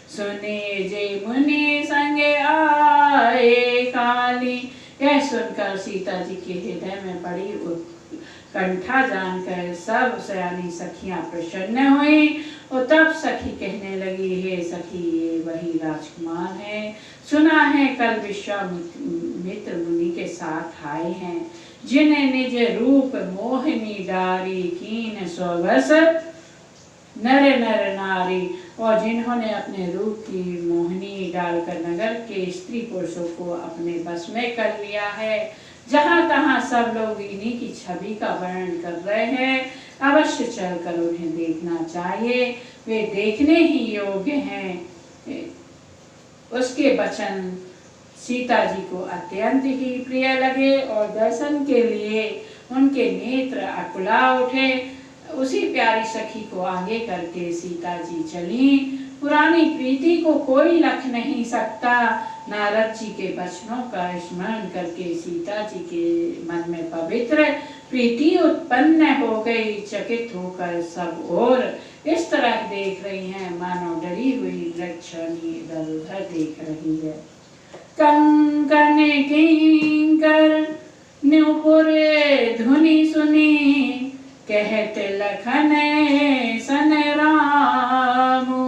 S1: सुने जे मुनि संगे आए काली। यह सुनकर सीता जी के हृदय में बड़ी उत्कंठा जानकर सब सयानी सखियां प्रसन्न हुई। और तब सखी कहने लगी, हे सखी ये वही राजकुमार है, सुना है कल विश्वामित्र मुनि के साथ आए हैं, जिन्हें निज रूप मोहिनी डारी, कीन स्ववश नर नर नारी, और जिन्होंने अपने रूप की मोहिनी डालकर नगर के स्त्री पुरुषों को अपने बस में कर लिया है। जहाँ तहाँ सब लोग इन्हीं की छवि का वर्णन कर रहे हैं, अवश्य चलकर उन्हें देखना चाहिए, वे देखने ही योग्य हैं। उसके वचन सीता जी को अत्यंत ही प्रिय लगे और दर्शन के लिए उनके नेत्र आकुला उठे। उसी प्यारी सखी को आगे करके सीता जी चली। पुरानी प्रीति को कोई लख नहीं सकता। नारद जी के वचनों का स्मरण करके सीता जी के मन में पवित्र प्रीति उत्पन्न हो गई। चकित होकर सब और इस तरह देख रही हैं मानो डरी हुई वृक्षणी इधर उधर देख रही है। कंकन किंकर न्यूपुर धुनि सुनी, कहते लखन सन रामू।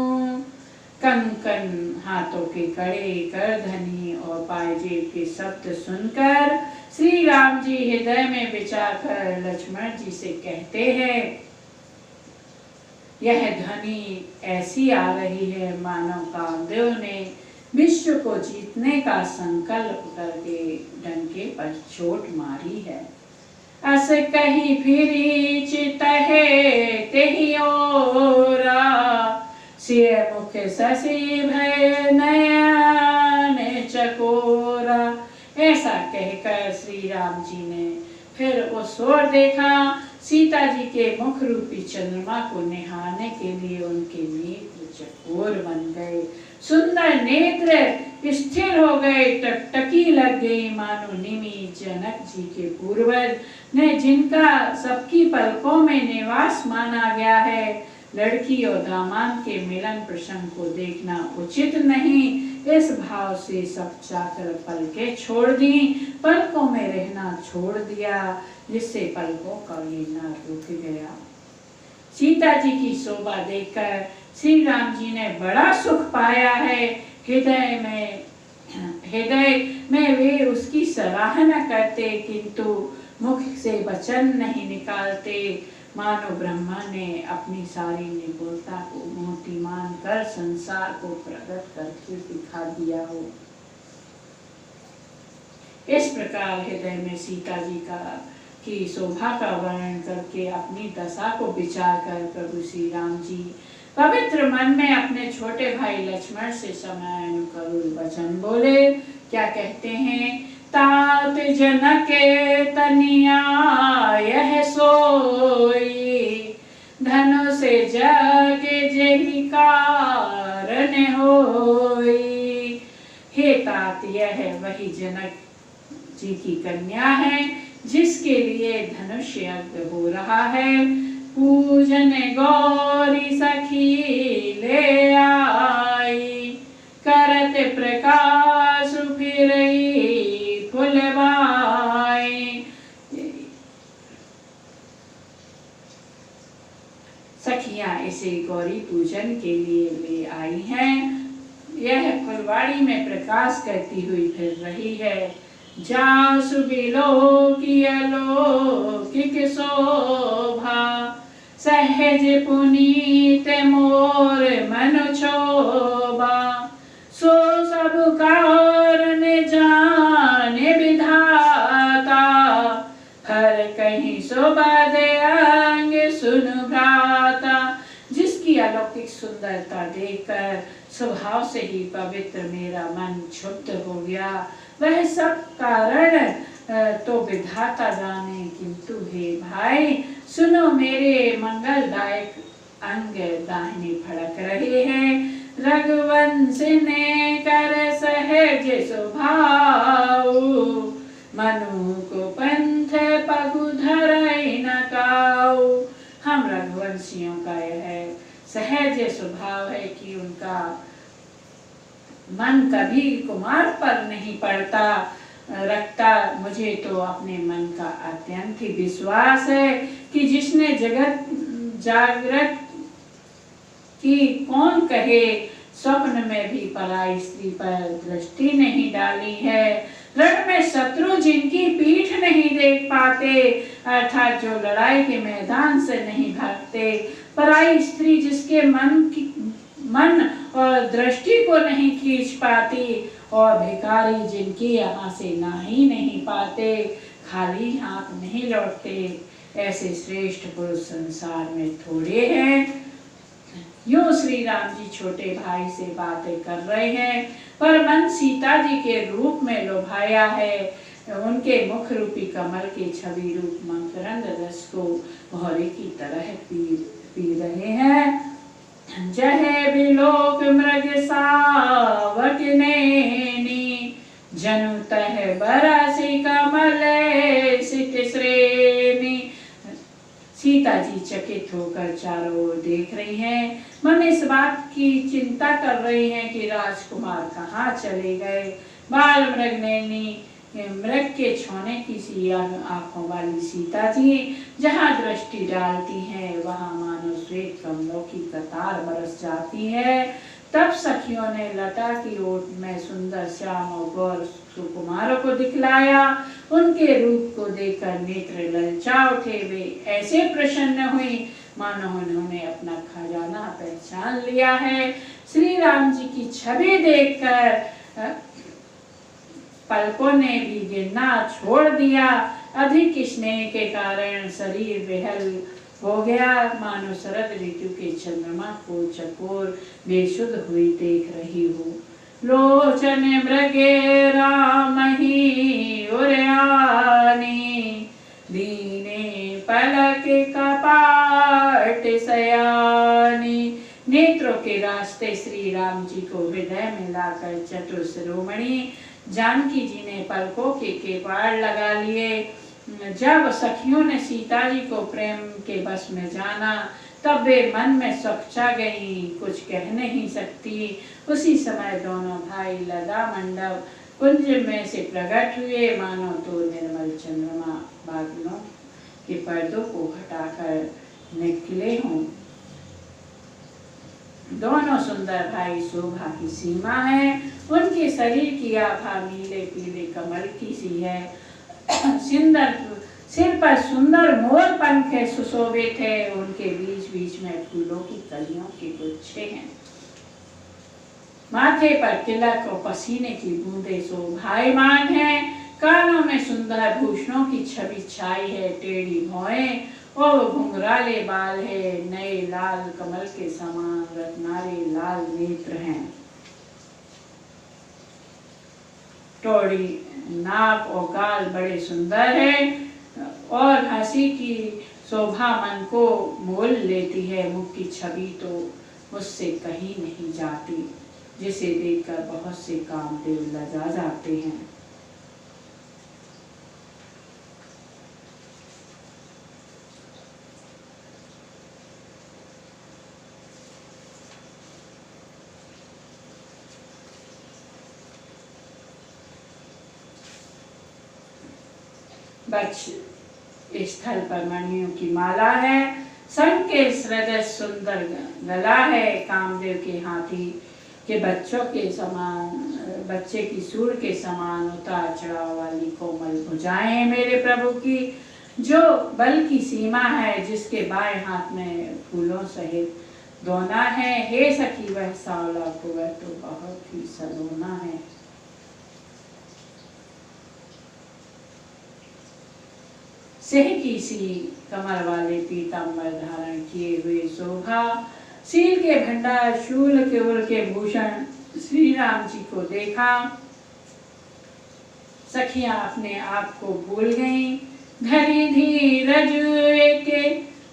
S1: कंकन हाथों के कड़े करधनी और पायजेब के शब्द सुनकर श्री राम जी हृदय में विचार कर लक्ष्मण जी से कहते हैं, यह ध्वनि ऐसी आ रही है मानो कामदेव ने विश्व को जीतने का संकल्प करके डंके पर चोट मारी है। अस कही फिरी चित है तेहि ओरा, सिय मुख शशि भय नयन चकोरा। ऐसा कहकर श्री राम जी ने फिर उस ओर देखा। सीता जी के मुख रूपी चंद्रमा को निहारने के लिए उनके नेत्र चकोर बन गए। सुंदर नेत्र स्थिर हो गए, टकटकी लग गई मानो निमि जनक जी के पूर्वज ने जिनका सबकी पलकों में निवास माना गया है। लड़की और दामाद के मिलन प्रसंग को देखना उचित नहीं, इस भाव से सब चाकर पलकें छोड़ दी, पलकों में रहना छोड़ दिया, जिससे पलकों का गिरना रुक गया। सीता जी की शोभा देखकर श्री राम जी ने बड़ा सुख पाया है। हृदय में वे उसकी सराहना करते, किंतु मुख से वचन नहीं निकालते, मानो ब्रह्मा ने अपनी सारी निपुणता को मूर्तिमान कर संसार को प्रकट करके दिखा दिया हो। इस प्रकार हृदय में सीता जी की शोभा का वर्णन करके अपनी दशा को विचार कर प्रभु श्री राम जी पवित्र मन में अपने छोटे भाई लक्ष्मण से समयानुकूल वचन बोले। क्या कहते हैं? तात जनक तनिया यह सोई, धनुष जग जेहि कारण होई। हे तात, यह वही जनक जी की कन्या है जिसके लिए धनुष यज्ञ हो रहा है। पूजन गौरी सखी ले आई, करत प्रकाश फिरई फुलवाई। सखियां इसे गौरी पूजन के लिए ले आई हैं। यह फुलवाड़ी में प्रकाश करती हुई फिर रही है। जासु बिलोकिय लौकिक शोभा, सहज पुनीत मोर मन क्षोभा। सो सब कारण जाने विधाता, हर कहीं सुबद अंग सुन भ्राता। जिसकी अलौकिक सुंदरता देखकर स्वभाव से ही पवित्र मेरा मन क्षुब्ध हो गया। वह सब कारण तो विधाता जाने, किंतु हे भाई सुनो, मेरे मंगलदायक अंग दाहिने फड़क रहे हैं। रघुवंश ने कर सहज स्वभाव, मनु को पंथ पगु धरई न काऊ। हम रघुवंशियों का यह सहज स्वभाव है कि उनका मन कभी कुमार पर नहीं पड़ता रखता। मुझे तो अपने मन का अत्यंत ही विश्वास है कि जिसने जगत जागृत की कौन कहे, स्वप्न में भी पराई स्त्री पर दृष्टि नहीं डाली है। रण में शत्रु जिनकी पीठ नहीं देख पाते, अर्थात जो लड़ाई के मैदान से नहीं भागते, पराई स्त्री जिसके मन और दृष्टि को नहीं खींच पाती, और भिखारी जिनकी यहाँ से ना ही नहीं पाते, खाली हाथ नहीं लौटते, ऐसे श्रेष्ठ पुरुष संसार में थोड़े हैं। यूं श्री राम जी छोटे भाई से बातें कर रहे हैं, पर मन सीता जी के रूप में लुभाया है। उनके मुख रूपी कमल के छवि रूप मकरंद रस को भौरे की तरह पी रहे हैं। जय बिलोक मृग सावक नैनी, जनु तह बरसी कमल सित श्रेणी। सीता जी चकित होकर चारों ओर देख रही हैं। मन इस बात की चिंता कर रही हैं कि राजकुमार कहाँ चले गए। बाल मृग नैनी, मृग के छौने की सी आंखों वाली सीता जी जहाँ दृष्टि डालती हैं, वहाँ मानो श्वेत कमलों की कतार बरस जाती है। तब सखियों ने लता की ओट में सुंदर श्याम और गौर सुकुमारों को दिखलाया। उनके रूप को देखकर नेत्र ललचा उठे। वे ऐसे प्रसन्न हुई मानो उन्होंने अपना खजाना पहचान लिया है। श्री राम जी की छवि देखकर पलकों ने भी गिरना छोड़ दिया। अधिक स्नेह के कारण शरीर बेहल हो गया, मानो शरद ऋतु के चंद्रमा को चकोर बेसुध हुई देख रही हो। लोचन मृगे राम ही उरयानी, दीने पलक कपाट सयानी। नेत्रों के रास्ते श्री राम जी को हृदय में लाकर चतुर शिरोमणि जानकी जी ने पलकों के केवाड़ लगा लिए। जब सखियों ने सीता जी को प्रेम के बस में जाना, तब वे मन में सखचा गई, कुछ कह नहीं सकती। उसी समय दोनों भाई लता मंडप कुंज में से प्रकट हुए, मानो तो निर्मल चंद्रमा बादलों के पर्दों को हटाकर निकले हों। दोनों सुंदर भाई शोभा की सीमा है। उनके शरीर की आभा नीले पीले कमल की सी है। सिर पर सुंदर मोर पंख सुशोभित है। उनके बीच बीच में फूलों की कलियों के गुच्छे हैं। माथे पर तिलक और पसीने की बूंदें शोभायमान है। कानों में सुंदर भूषणों की छवि छाई है। टेढ़ी भौएं और घुंघराले बाल है। नए लाल कमल के समान रत्नारे लाल नेत्र हैं। टोड़ी नाक और गाल बड़े सुंदर है और हंसी की शोभा मन को मोल लेती है। मुख की छवि तो मुझसे कहीं नहीं जाती, जिसे देखकर बहुत से कामदेव लजा जाते हैं। वक्ष स्थल पर मणियों की माला है। संग के हृदय सुंदर गला है, कामदेव के हाथी के बच्चों के समान, बच्चे की सूर के समान उतार चढ़ाव वाली कोमल भुजाएं मेरे प्रभु की, जो बल की सीमा है, जिसके बाएं हाथ में फूलों सहित दोना है। हे सखी वह सांवला कुंवर तो बहुत ही सलोना है। सिंह की सी कमर वाले पीतांबर धारण किए हुए शोभा, सील के भंडार शूल के उल के भूषण श्री राम जी को देखा। सखियां अपने आप को भूल गईं, धरी धीरज के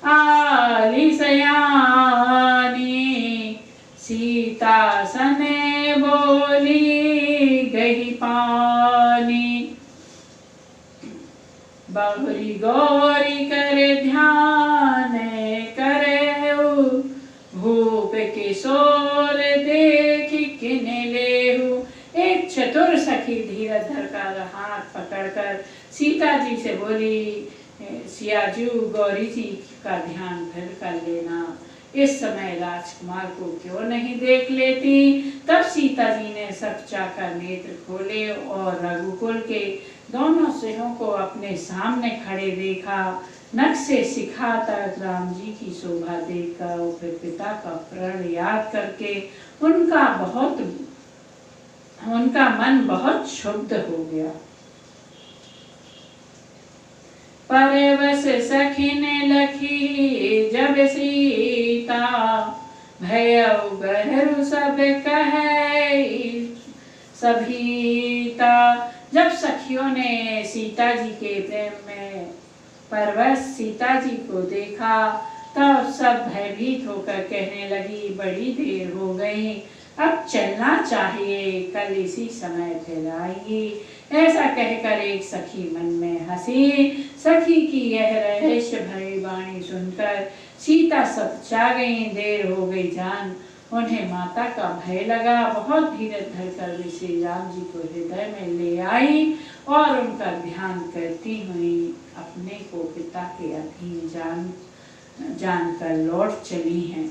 S1: आली सयानी, सीता सने बोली गई पानी। बहुरी गौरी करे ध्यान करे, भूप किशोर देखी किने लेहु। एक चतुर सखी धीरज धरकर हाथ पकड़कर सीता जी से बोली, सियाजू गौरी जी का ध्यान फिर कर लेना, इस समय राजकुमार को क्यों नहीं देख लेती। तब सीता जी ने सकचाकर नेत्र खोले और रघुकुल के दोनों सिंहों को अपने सामने खड़े देखा। नख से शिखा तक राम जी की शोभा देखकर और फिर पिता का प्रण याद करके उनका मन बहुत क्षुब्ध हो गया। परवश सखिन लखी जब सीता, भयउ गहरू सब कहे सभीता। जब सखियों ने सीता जी के प्रेम में परवश सीता जी को देखा, तब सब भयभीत होकर कहने लगी, बड़ी देर हो गई, अब चलना चाहिए, कल इसी समय फिर आएगी। ऐसा कहकर एक सखी मन में हंसी। सखी की यह रहस्य भरी वाणी सुनकर सीता सकुचा गई, देर हो गई जान। उन्हें माता का भय लगा, बहुत धीरज धरकर वे श्री राम जी को हृदय में ले आई और उनका ध्यान करती हुई अपने को पिता के अधीन जानकर लौट चली हैं।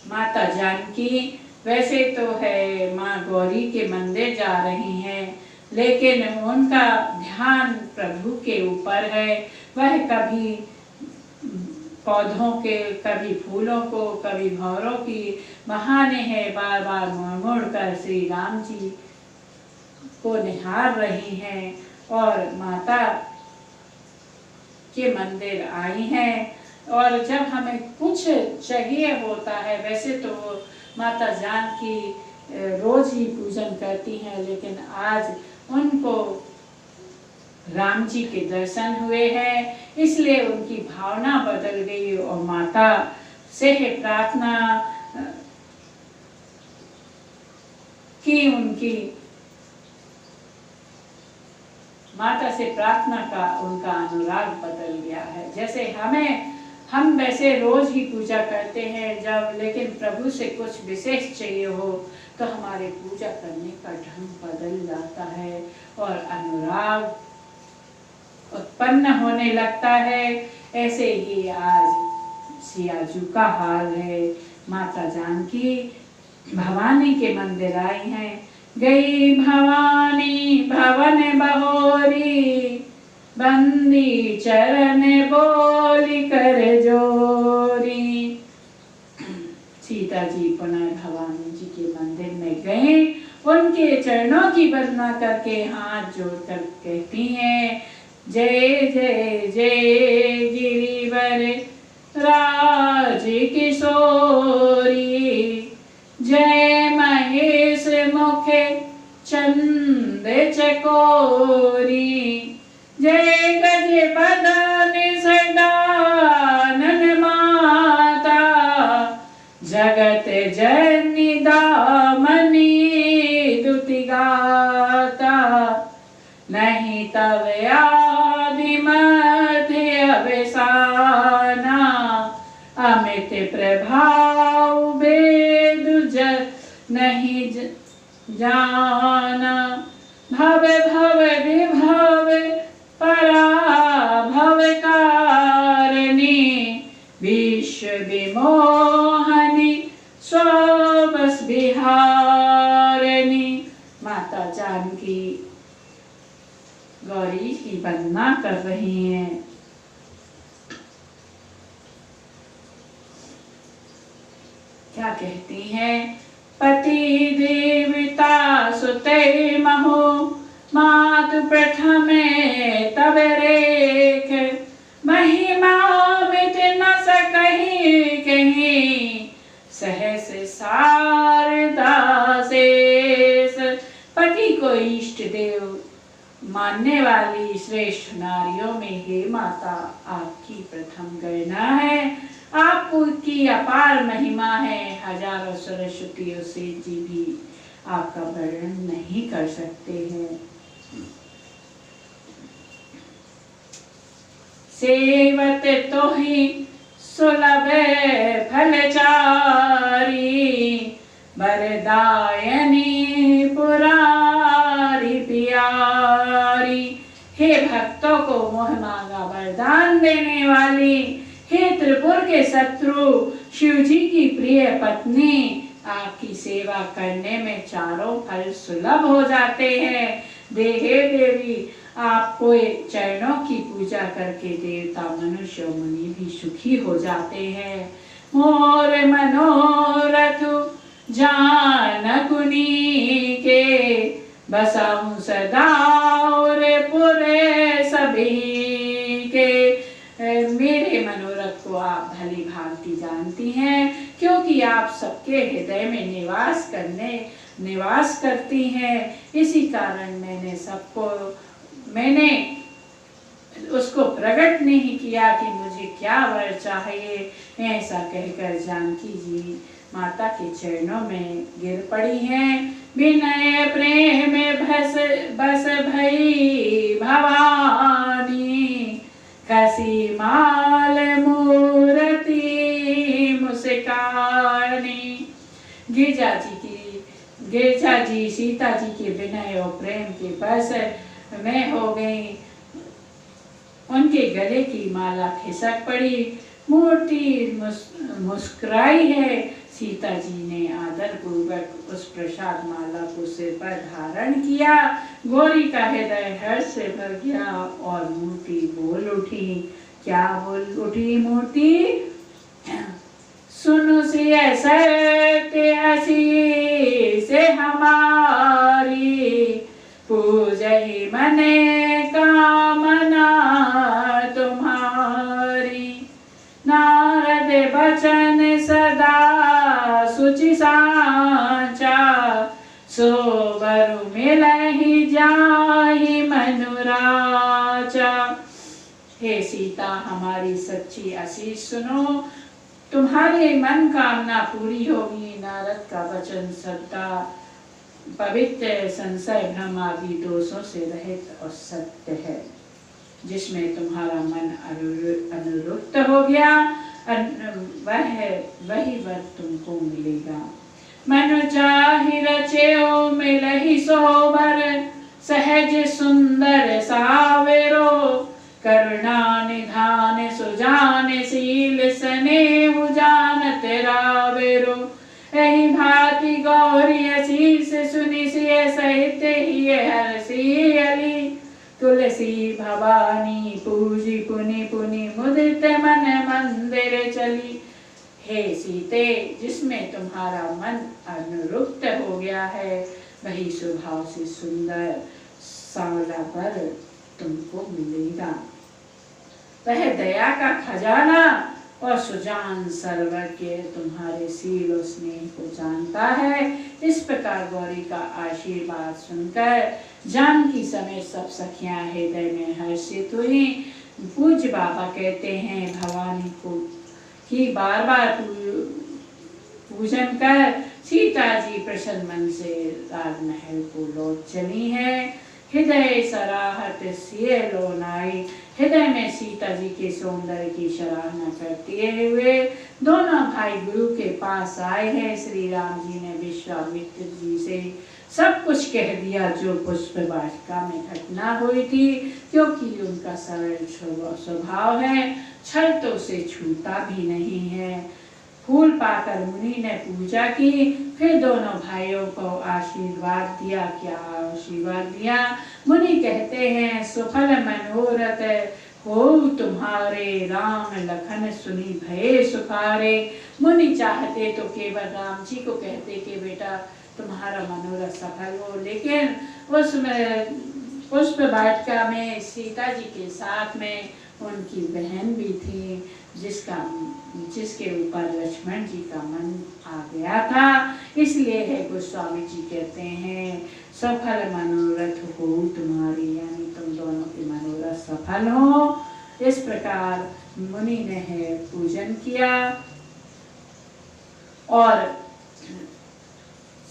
S1: माता जानकी वैसे तो है माँ गौरी के मंदिर जा रही हैं, लेकिन उनका ध्यान प्रभु के ऊपर है। वह कभी पौधों के, कभी फूलों को, कभी भंवरों की बहाने है बार बार मुड़ कर श्री राम जी को निहार रही हैं और माता के मंदिर आई हैं। और जब हमें कुछ चाहिए होता है, वैसे तो माता जानकी रोज ही पूजन करती हैं, लेकिन आज उनको राम जी के दर्शन हुए हैं, इसलिए उनकी भावना बदल गई और माता से प्रार्थना की, उनकी माता से प्रार्थना का उनका अनुराग बदल गया है। जैसे हम वैसे रोज ही पूजा करते हैं जब, लेकिन प्रभु से कुछ विशेष चाहिए हो तो हमारे पूजा करने का ढंग बदल जाता है और अनुराग उत्पन्न होने लगता है। ऐसे ही आज सियाजू का हाल है। माता जानकी भवानी के मंदिर आई हैं। गई भवानी भवन बहोरी, बंदी चरण बोली कर जोरी। सीता जी पुनः भवानी जी के मंदिर में गए, उनके चरणों की वंदना करके हाथ जोड़कर कहती हैं, जय जय जय गिरिवर राज किशोरी, जय महेश मुख चंद चकोरी, जय गज बदन सदानन माता, जगत जननी दामनी दुति गाता, नहीं तब आदि मध्य अवसाना, अमित प्रभाव वेद नहीं जाना, भव भव विभव पराभव कारणी, विश्व विमोहनी सोबस बिहारनी। माता जानकी गौरी की वंदना कर रही हैं। क्या कहती हैं? पति देवता सुते महो मातु प्रथमे तब रेख महिमा मिट न सकहि कहीं सहस शारदा शेष। पति को इष्ट देव मानने वाली श्रेष्ठ नारियों में हे माता आपकी प्रथम गणना है। आपकी अपार महिमा है, हजारों सरस्वतियों से जी भी आपका वर्णन नहीं कर सकते हैं। सेवत तो ही सुलभ फलचारी वरदायनी पुरारी प्यारी। हे भक्तों को मोह मांगा वरदान देने वाली, हे त्रिपुर के शत्रु शिव जी की प्रिय पत्नी, आपकी सेवा करने में चारों फल सुलभ हो जाते हैं। देहे देवी आपको चरणों की पूजा करके देवता मनुष्य और मुनि भी सुखी हो जाते हैं। मोर मनोरथ जानकुनी के बसाऊं सदा और पुरे सभी के। मेरे मनोरथ को आप भली भांति जानती हैं, क्योंकि आप सबके हृदय में निवास करती हैं। इसी कारण मैंने उसको प्रकट नहीं किया कि मुझे क्या वर चाहिए। ऐसा कहकर जानकी जी माता के चरणों में गिर पड़ी हैं। विनय प्रेम बस भई भवानी कसी माल मूर्ति मुस्कानी। गिरजा जी सीता जी के विनय और प्रेम के बस में हो गई। उनके गले की माला खिसक पड़ी, मूर्ति मुस्कुराई है। सीता जी ने आदर पूर्वक उस प्रसाद माला को सिर पर धारण किया। गौरी का हृदय हर्ष से भर गया और मूर्ति बोल उठी। क्या बोल उठी मूर्ति? सुनो से सत्य आशीष हमारी पूजहि मने कामना तुम्हारी। नारद बचन सदा सुचि सांचा सोबरु मिलहि जाहि मनुराचा। हे सीता हमारी सच्ची आशीष सुनो, तुम्हारे मन कामना पूरी होगी। नारद का वचन सदा पवित्र संशय भ्रम आदि दोषों से रहित और सत्य है, जिसमें तुम्हारा मन अनुरुक्त हो गया वही वर तुमको मिलेगा। मन चाहि रचेओ मिलहि सोबर सहज सुंदर सावेरो करुणा निधान सुजान शील स्नेह जानत रावेरो। एहि भांति गौरी आशीष सुनि सिय सहित ही हरषि अली तुलसी भवानी पूजी पुनि पुनि मुदित मन मंदिर चली। हे सीते, जिसमें तुम्हारा मन अनुरुक्त हो गया है वही स्वभाव से सुंदर सांवला वर तुमको मिलेगा। वह दया का खजाना और सुजान सर्वज्ञ तुम्हारे शील और स्नेह को जानता है। इस प्रकार गौरी का आशीर्वाद सुनकर जानकी समेत सब सखियां हृदय में हर्षित हुई। पूज्य बाबा कहते हैं भवानी को कि बार बार पूजन कर सीता जी प्रसन्न मन से राजमहल को लौट चली हैं। हृदय सराहत सिए लोनाई, हृदय में सीता जी के सौंदर्य की सराहना करते हुए दोनों भाई गुरु के पास आए हैं। श्री राम जी ने विश्वामित्र जी से सब कुछ कह दिया जो पुष्प वाटिका में घटना हुई थी, क्योंकि उनका सरल स्वभाव है। छल तो उसे छूता भी नहीं है। फूल पाकर मुनि ने पूजा की, फिर दोनों भाइयों को आशीर्वाद दिया। क्या आशीर्वाद दिया? मुनि कहते हैं, सुफल मनोरथ हो तुम्हारे, राम लखन सुनी भये सुखारे। मुनि चाहते तो केवल राम जी को कहते कि बेटा तुम्हारा मनोरथ सफल हो, लेकिन उसमें पुष्प वाटिका में सीता जी के साथ में उनकी बहन भी थी, जिसके ऊपर लक्ष्मण जी का मन आ गया था। इसलिए है गोस्वामी जी कहते हैं, सफल मनोरथ हो तुम्हारी, यानी तुम दोनों के मनोरथ सफल हो। इस प्रकार मुनि ने है पूजन किया और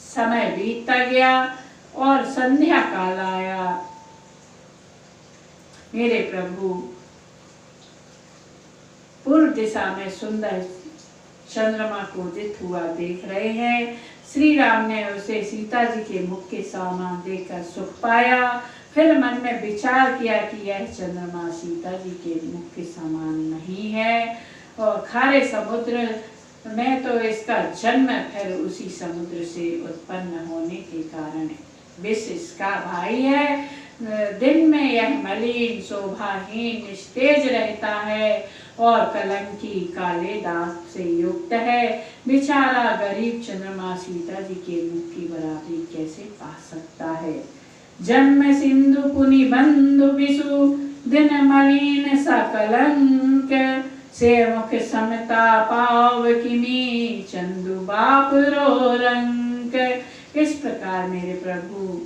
S1: समय बीतता गया और संध्या काल आया। मेरे प्रभु पूर्व दिशा में सुंदर चंद्रमा को उदित हुआ देख रहे हैं। श्री राम ने उसे सीता जी के मुख के समान देखकर सुख पाया। फिर मन में विचार किया कि यह चंद्रमा सीता जी के मुख के समान नहीं है और खारे समुद्र में तो इसका जन्म फिर उसी समुद्र से उत्पन्न होने के कारण विष इसका भाई है। दिन में यह मलिन शोभाहीन निस्तेज रहता है और कलंकी काले दाग से युक्त है। बेचारा गरीब चंद्रमा सीता जी के मुख की बराबरी कैसे पा सकता है। जन्म सिंधु पुनि बंधु विषु, दिन मलिन सकलंक, से मुख समता पाव किमी, चंदु बाप रो रंक। इस प्रकार मेरे प्रभु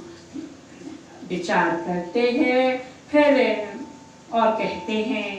S1: विचार करते हैं फिर और कहते हैं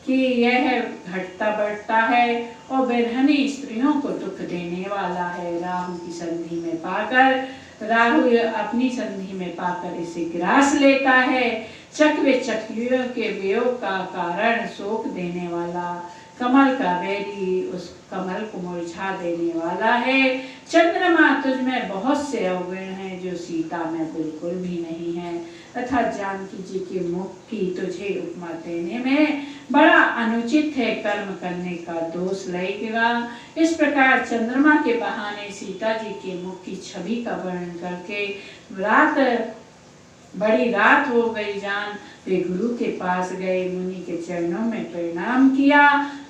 S1: कि यह घटता बढ़ता है और बिरहनी स्त्रियों को दुख देने वाला है। राहु की संधि में पाकर, राहु अपनी संधि में पाकर इसे ग्रास लेता है। चकवे चकियों के वियोग का कारण शोक देने वाला, कमल का बैरी उस कमल को मुरझा देने वाला है। चंद्रमा तुझ में बहुत से अवगुण हैं जो सीता में बिल्कुल भी नहीं है, तथा जानकी जी के मुख की तुझे उपमा देने में बड़ा अनुचित है, कर्म करने का दोष लगेगा। इस प्रकार चंद्रमा के बहाने सीता जी के मुख की छवि का वर्णन करके बड़ी रात हो गई जान वे गुरु के पास गए। मुनि के चरणों में प्रणाम किया,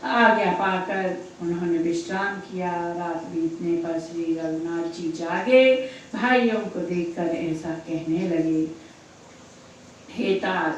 S1: आज्ञा पाकर उन्होंने विश्राम किया। रात बीतने पर श्री रघुनाथ जी जागे, भाइयों को देखकर ऐसा कहने लगे, हे तात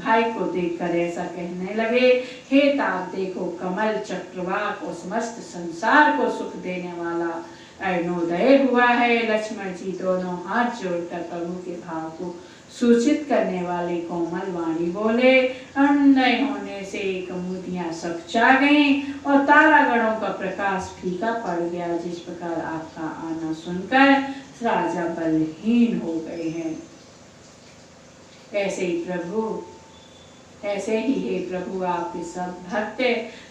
S1: भाई को देखकर ऐसा कहने लगे, हे तात देखो, कमल चक्रवाक और समस्त संसार को सुख देने वाला अरुणोदय हुआ है। लक्ष्मण जी दोनों हाथ जोड़कर प्रभु के भाव को सूचित करने वाले कोमल वाणी बोले। अरुणोदय होने से कमुदियां सकचा गईं और तारागणों का प्रकाश फीका पड़ गया। जिस प्रकार आपका आना सुनकर राजा बलहीन हो गए हैं, ऐसे ही हे प्रभु आपके सब भक्त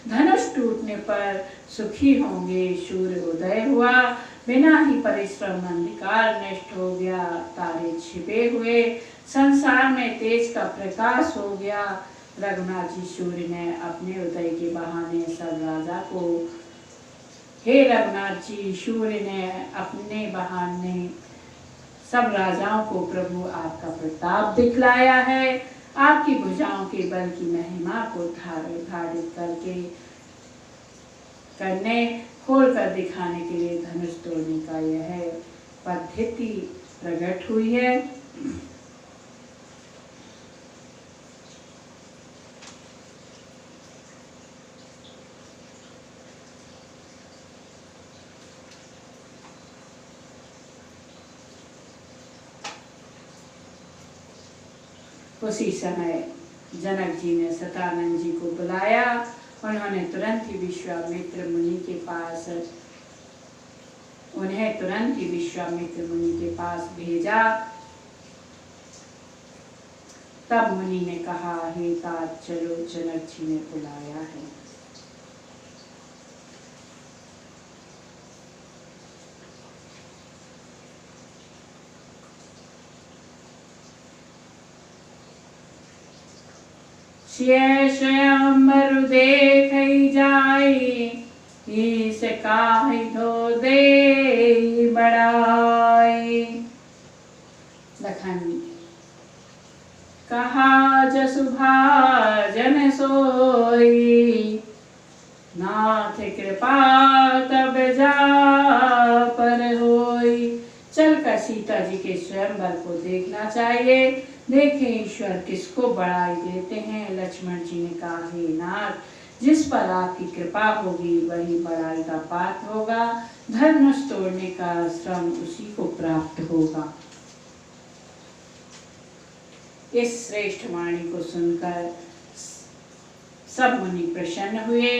S1: धनुष टूटने पर सुखी होंगे। सूर्य उदय हुआ, बिना ही परिश्रम अंधकार नष्ट हो गया। तारे छिपे हुए संसार में तेज का प्रकाश हो गया। रघुनाथ जी सूर्य ने अपने उदय के बहाने सब राजा को, हे रघुनाथ जी सूर्य ने अपने बहाने सब राजाओं को प्रभु आपका प्रताप दिखलाया है। आपकी भुजाओं के बल की महिमा को धारित करने खोल कर दिखाने के लिए धनुष तोड़ने का यह पद्धति प्रकट हुई है। उसी समय जनक जी ने सतानंद जी को बुलाया। उन्होंने तुरंत ही विश्वामित्र मुनि के पास भेजा। तब मुनि ने कहा, हे तात चलो, जनक जी ने बुलाया है। स्वयंवर देख जाई, ईस काहि धो दे बड़ाई। लखन कहा जसु भाजन सोई, नाथ कृपा तब जा पर होई। चलकर सीता जी के स्वयंवर को देखना चाहिए। देखें ईश्वर किसको बढ़ाई देते हैं। लक्ष्मण जी ने कहा, हे नाथ, जिस पर आपकी कृपा होगी वही बढ़ाई का पात्र होगा। धनुष तोड़ने का श्रम उसी को प्राप्त होगा। इस श्रेष्ठ वाणी को सुनकर सब मुनि प्रसन्न हुए।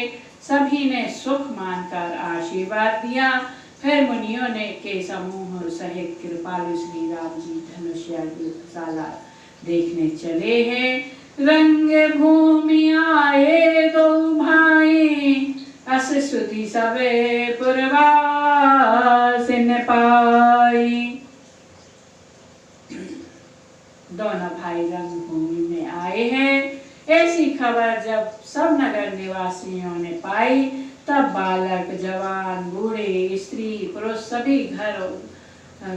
S1: सभी ने सुख मानकर आशीर्वाद दिया। फिर मुनियों ने के समूह सहित कृपालु श्री राम जी धनुष शाला देखने चले हैं। रंग भूमि आए दो भाई, अस सुधि सबे पुरवासिन पाई। दोनों भाई रंग भूमि में आए हैं। ऐसी खबर जब सब नगर निवासियों ने पाई, तब बालक, जवान, बूढ़े, स्त्री, पुरुष सभी घर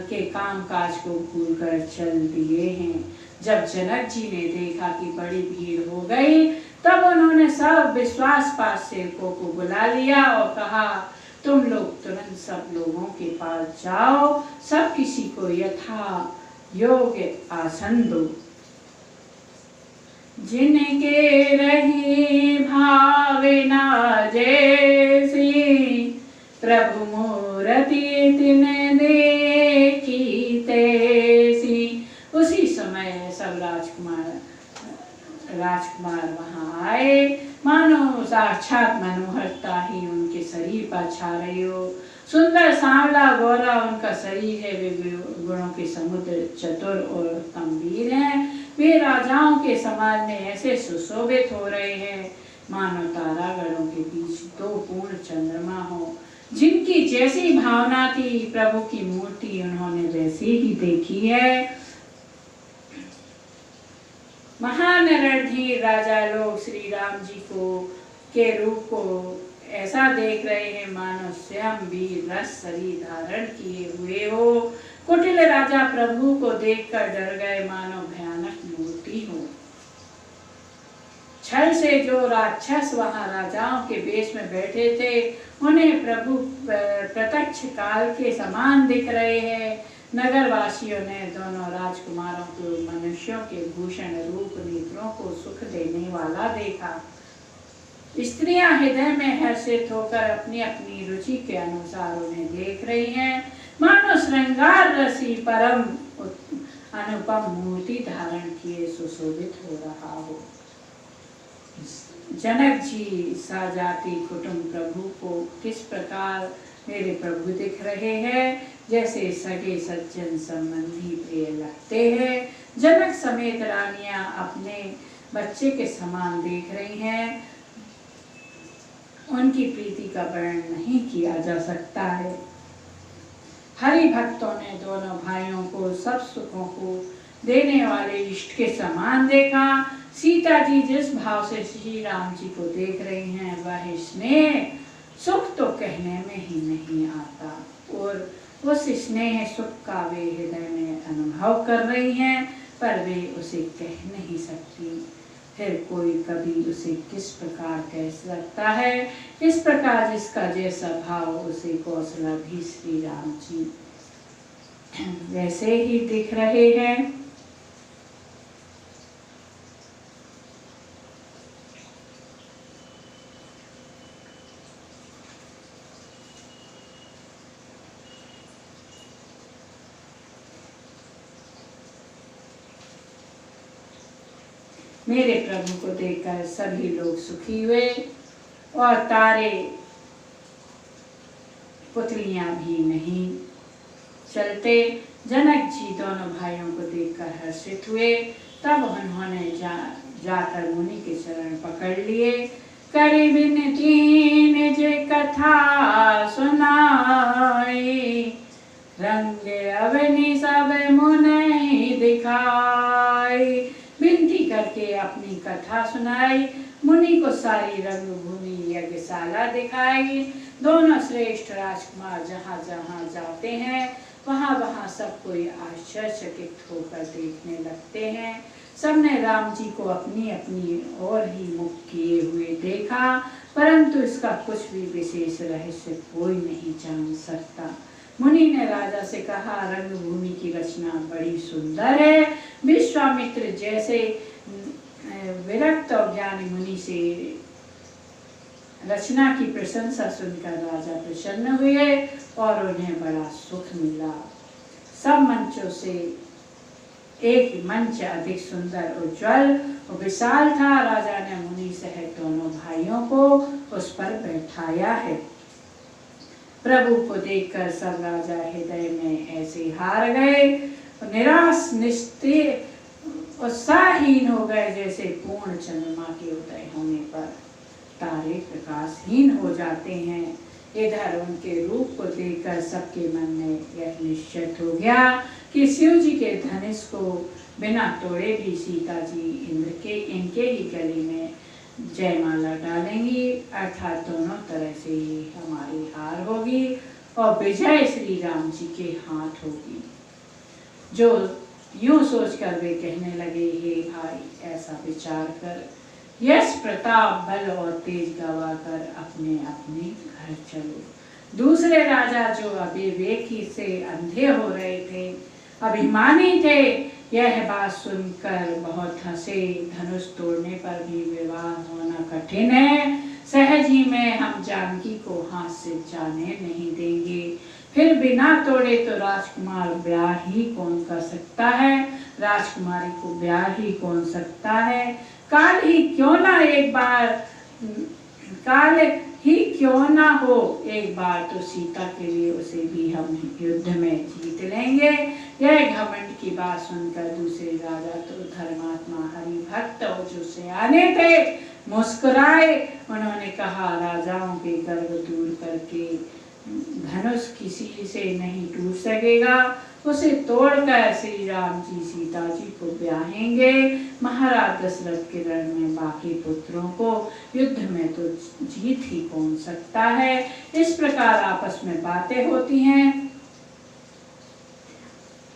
S1: के कामकाज को भूलकर चल दिए हैं। जब जनक जी ने देखा कि बड़ी भीड़ हो गई, तब उन्होंने सब विश्वास पास सेवकों को बुला लिया और कहा, तुम लोग तुरंत सब लोगों के पास जाओ, सब किसी को यथा योग्य आसन दो। जिनके रही भावना जैसी, प्रभु मूर्ति तिन देखी तैसी। उसी समय सब राजकुमार वहां आए, मानो साक्षात मनोहरता ही उनके शरीर पर छा रही हो। सुंदर सांवला गोरा उनका शरीर है। वे गुणों के समुद्र, चतुर और गंभीर हैं। वे राजाओं के समाज में ऐसे सुशोभित हो रहे हैं, मानो तारागणों के बीच दो पूर्ण चंद्रमा हो। जिनकी जैसी भावना थी, प्रभु की मूर्ति उन्होंने वैसी ही देखी है। महान रणधीर राजा लोग श्री राम जी के रूप को ऐसा देख रहे हैं, मानो स्वयं वीर रस शरीर धारण किए हुए हो। कुटिल राजा प्रभु को देखकर डर गए, मानो भयानक मूर्ति हो। छल से जो राक्षस वहां राजाओं के वेश में बैठे थे, उन्हें प्रभु प्रत्यक्ष काल के समान दिख रहे हैं। नगरवासियों ने दोनों राजकुमारों को मनुष्यों के भूषण रूप नेत्रों को सुख देने वाला देखा। स्त्रियां हृदय में हर्षित होकर अपनी अपनी रुचि के अनुसार उन्हें देख रही हैं, मानो श्रृंगार रसी परम अनुपम मूर्ति धारण किए सुशोभित हो रहा हो। जनक जी साजाति कुटुंब प्रभु को किस प्रकार मेरे प्रभु दिख रहे हैं, जैसे सगे सज्जन संबंधी प्रिय लगते हैं। जनक समेत रानियां अपने बच्चे के समान देख रही हैं। उनकी प्रीति का वर्णन नहीं किया जा सकता है। हरि भक्तों ने दोनों भाइयों को सब सुखों को देने वाले इष्ट के समान देखा। सीता जी जिस भाव से श्री राम जी को देख रही हैं, वह स्नेह सुख तो कहने में ही नहीं आता, और उस स्नेह सुख का वे हृदय में अनुभव कर रही हैं, पर वे उसे कह नहीं सकती। फिर कोई कभी उसे किस प्रकार कह सकता है। इस प्रकार जिसका जैसा भाव उसे कौशला भी श्री राम जी वैसे ही दिख रहे हैं। मेरे प्रभु को देखकर सभी लोग सुखी हुए और तारे पुतलियां भी नहीं चलते। जनक जी दोनों भाइयों को देखकर हर्षित हुए। तब उन्होंने जाकर मुनि के चरण पकड़ लिए। करी विनती निज कथा सुनाई, रंग अवनि सब मुनि दिखाई। विनती करके अपनी कथा सुनाई। मुनि को सारी रंगभूमि यज्ञशाला दिखाई। दोनों श्रेष्ठ राजकुमार जहाँ जहाँ जाते हैं वहाँ वहाँ सब कोई आश्चर्यचकित होकर देखने लगते हैं। सबने राम जी को अपनी अपनी ओर ही मुख किए हुए देखा, परंतु इसका कुछ भी विशेष रहस्य कोई नहीं जान सकता। मुनि ने राजा से कहा, रंगभूमि की रचना बड़ी सुंदर है। विश्वामित्र जैसे विरक्त और ज्ञानी मुनि से रचना की प्रशंसा सुनकर राजा प्रसन्न हुए और उन्हें बड़ा सुख मिला। सब मंचों से एक मंच अधिक सुंदर, उज्ज्वल और विशाल था। राजा ने मुनि सहित दोनों भाइयों को उस पर बैठाया है। प्रभु को देखकर सब राजा हृदय में ऐसे हार गए, निराश निस्तेज उत्साहहीन हो गए जैसे पूर्ण चंद्रमा के उदय होने पर तारे प्रकाशहीन हो जाते हैं। इधर उनके रूप को देखकर सबके मन में यह निश्चित हो गया कि शिव जी के धनुष को बिना तोड़े भी सीता जी इनके ही गले में जयमाला डालेंगी, अर्थात दोनों तरह से ही हमारी हार होगी और विजय श्री राम जी के हाथ होगी। जो यूं सोचकर वे कहने लगे, हे भाई, ऐसा विचार कर यश प्रताप बल और तेज गवा कर अपने अपने घर चलो। दूसरे राजा जो अविवेकी से अंधे हो रहे थे, अभिमानी थे, यह बात सुनकर बहुत हंसे। धनुष तोड़ने पर भी विवाह होना कठिन है, सहज ही में हम जानकी को हाथ से जाने नहीं देंगे। फिर बिना तोड़े तो राजकुमार ब्याह ही कौन कर सकता है, राजकुमारी को ब्याह ही कौन सकता है। काल ही क्यों ना हो एक बार तो सीता के लिए उसे भी हम युद्ध में जीत लेंगे। यह घमंड की बात सुनकर दूसरे राजा तो धर्मात्मा हरि भक्त और जो सियाने थे मुस्कुराए। उन्होंने कहा, राजाओं के गर्व दूर करके धनुष किसी से नहीं टूट सकेगा, उसे तोड़कर श्री राम जी सीता जी को ब्याहेंगे। महाराज दशरथ के रण में बाकी पुत्रों को युद्ध में तो जीत ही कौन सकता है। इस प्रकार आपस में बातें होती हैं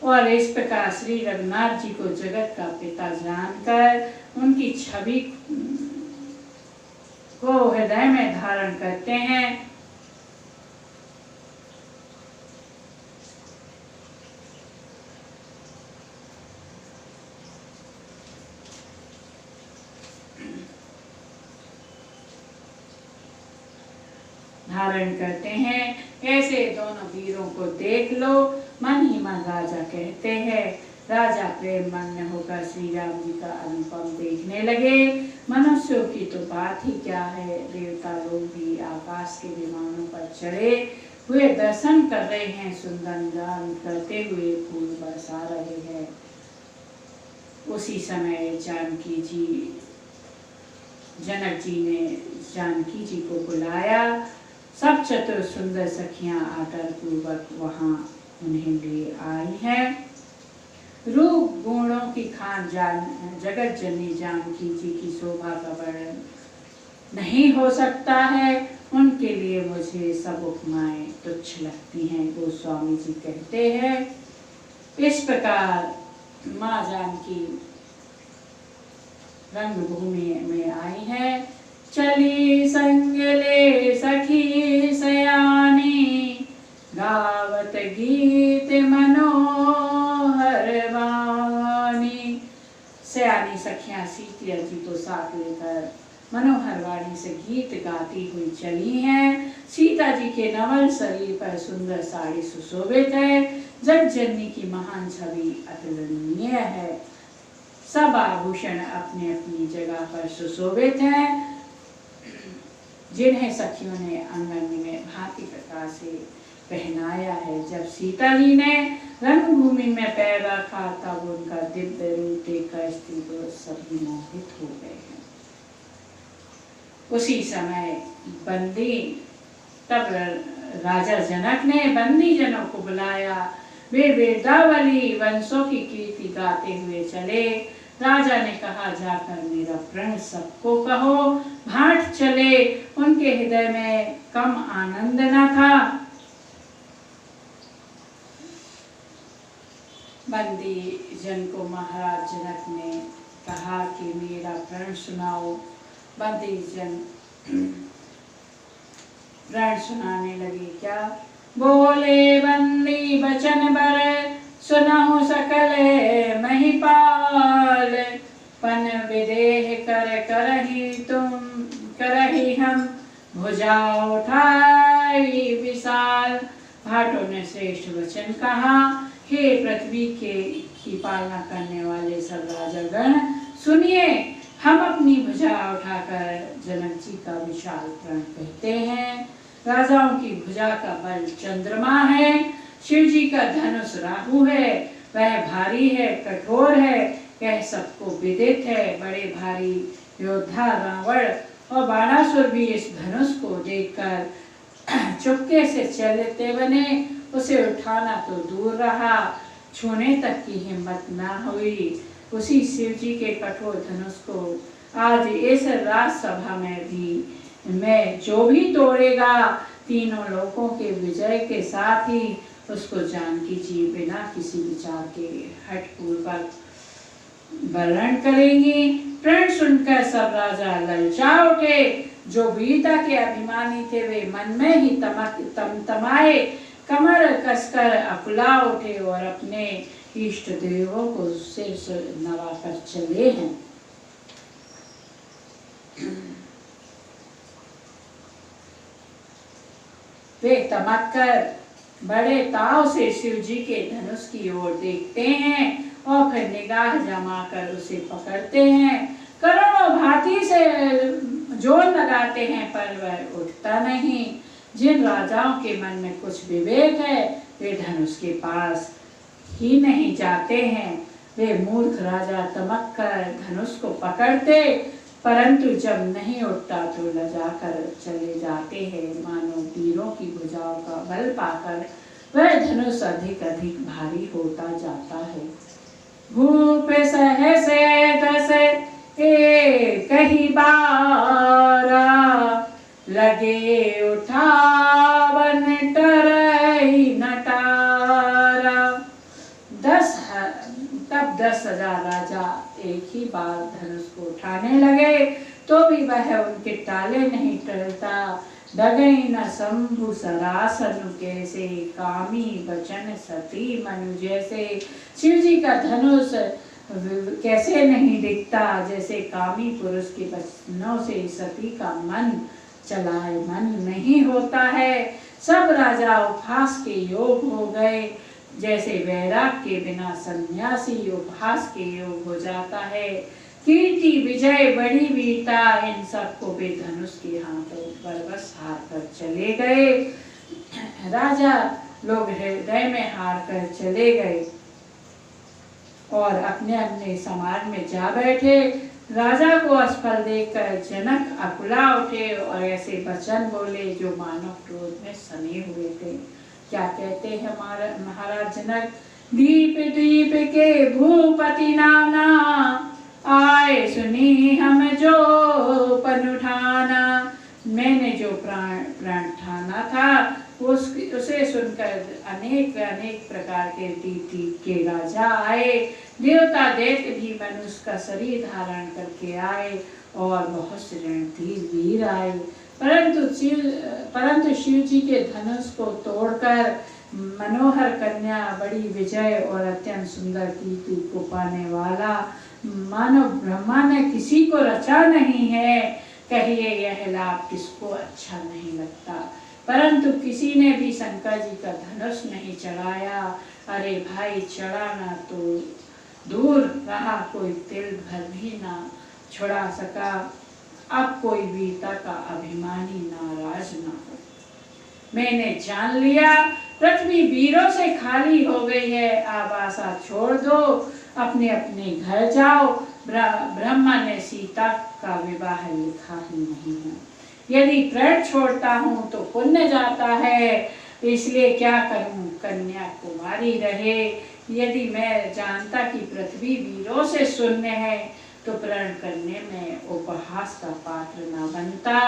S1: और इस प्रकार श्री रघुनाथ जी को जगत का पिता जानकर उनकी छवि को हृदय में धारण करते हैं। ऐसे दोनों वीरों को देख लो। मन ही मन राजा कहते हैं। राजा प्रेम मग्न होकर श्री राम जी का अनुपम देखने लगे। मनुष्यों की तो बात ही क्या है, देवता लोग भी आकाश के विमानों पर चढ़े हुए दर्शन कर रहे हैं, सुंदर गान करते हुए फूल बरसा रहे हैं। उसी समय जनक जी ने जानकी जी को बुलाया। सब चतुर सुंदर सखियां आदर पूर्वक वहां उन्हें ले आई हैं। रूप गुणों की खान जगत जननी जानकी जी की शोभा का वर्णन नहीं हो सकता है। उनके लिए मुझे सब उपमाएं तुच्छ लगती हैं, गोस्वामी जी कहते हैं। इस प्रकार माँ जानकी रंगभूमि में आई है। चली संग ले सखी सयानी, गावत गीत मनोहर वाणी। सयानी सखियां सीता जी को साथ लेकर मनोहर वाणी से गीत गाती हुई चली हैं। सीता जी के नवल शरीर पर सुंदर साड़ी सुशोभित है। जग जननी की महान छवि अतुलनीय है। सब आभूषण अपने अपनी जगह पर सुशोभित हैं, जिन्हें सखियों ने अंगन में भांति प्रकार से पहनाया है। जब सीता जी ने रंगभूमि में पैर रखा तब उनका दिव्य रूप देखकर स्त्री पुरुष सभी मोहित हो गए हैं। उसी समय तब राजा जनक ने बंदी जनों को बुलाया। वे वेदावली वंशों की कीर्ति गाते हुए चले। राजा ने कहा, जाकर मेरा प्रण सबको कहो, भाट चले। उनके हृदय में कम आनंद न था। बंदी जन को महाराज जनक ने कहा कि मेरा प्रण सुनाओ। बंदी जन प्रण सुनाने लगे। क्या बोले बंदी बचन बर, सुनहु सकल महिपाल। पन विदेह कर करही हम, भुजा उठाई विशाल। भाटों ने श्रेष्ठ वचन कहा, हे पृथ्वी की पालना करने वाले सब राजागण, सुनिए। हम अपनी भुजा उठाकर जनक जी का विशाल प्रण कहते हैं। राजाओं की भुजा का बल चंद्रमा है, शिव जी का धनुष राहु है। वह भारी है, कठोर है, यह सबको विदित है। बड़े भारी योद्धा रावण और बाणासुर भी इस धनुष को देखकर चुपके से चलते बने। उसे उठाना तो दूर रहा, छूने तक की हिम्मत ना हुई। उसी शिव जी के कठोर धनुष को आज इस राजसभा में जो भी तोड़ेगा, तीनों लोकों के विजय के साथ ही उसको जानकी जी बिना किसी विचार के हठपूर्वक वर्ण करेंगी। प्रण सुनकर सब राजा ललचा उठे। जो वीरता के अभिमानी थे वे मन में ही तमतमाए, कमर कसकर अकुला उठे और अपने इष्ट देवों को सिर नवाकर चले हैं। वे तमककर बड़े ताव से शिव जी के धनुष की ओर देखते हैं और फिर निगाह जमाकर उसे पकड़ते हैं। करोड़ों भांति से जोर लगाते हैं पर वह उठता नहीं। जिन राजाओं के मन में कुछ विवेक है वे धनुष के पास ही नहीं जाते हैं। वे मूर्ख राजा तमककर धनुष को पकड़ते, परंतु जब नहीं उठता तो लजाकर चले जाते हैं। मानो वीरों की भुजाओं का बल पाकर वह धनुष अधिक अधिक भारी होता जाता है। भूप सहसे दस कही बारा, लगे उठावन टरई नटारा। तब 10,000 राजा एक ही बार धनुष को उठाने लगे, तो भी वह उनके टाले नहीं टलता। डगई न शंभु सरासनु कैसे, कामी बचन सती मनु जैसे। शिव जी का धनुष कैसे नहीं दिखता, जैसे कामी पुरुष के वचनों से सती का मन चलाए मन नहीं होता है। सब राजा उपहास के योग हो गए, जैसे वैराग के बिना सन्यासी उपहास के योग हो जाता है। कीर्ति विजय बड़ी वीरता, इन सबको वे धनुष के हाथों पर बस हार कर चले गए। राजा लोग हृदय में हार कर चले गए और अपने अपने समाज में जा बैठे। राजा को असफल देखकर जनक अकुला उठे और ऐसे वचन बोले जो मानव क्रोध में सने हुए थे। क्या कहते हैं महाराज जनक? दीप दीप के भूपति नाना, आए सुनी हम जो पन उठाना। मैंने जो प्राण ठाना था उसे सुनकर अनेक अनेक प्रकार के दीप दीप के राजा आए। देवता दैत्य भी मनुष्य का शरीर धारण करके आए और बहुत से रणधीर वीर आए, परंतु शिव जी के धनुष को तोड़कर मनोहर कन्या, बड़ी विजय और अत्यंत सुंदर कीर्ति को पाने वाला मानव ब्रह्मा ने किसी को रचा नहीं है। कहिए यह लाभ किसको अच्छा नहीं लगता, परंतु किसी ने भी शंकर जी का धनुष नहीं चढ़ाया। अरे भाई, चढ़ाना तो दूर रहा, कोई तिल भर भी ना छुड़ा सका। अब कोई वीरता का अभिमानी नाराज ना हो। मैंने जान लिया पृथ्वी वीरों से खाली हो गई है। अब आशा छोड़ दो, अपने अपने घर जाओ। ब्रह्मा ने सीता का विवाह लिखा ही नहीं है। यदि प्रण छोड़ता हूँ तो पुण्य जाता है, इसलिए क्या करूँ, कन्या कुमारी रहे। यदि मैं जानता कि पृथ्वी वीरों से शून्य है तो प्रण करने में उपहास का पात्र न बनता।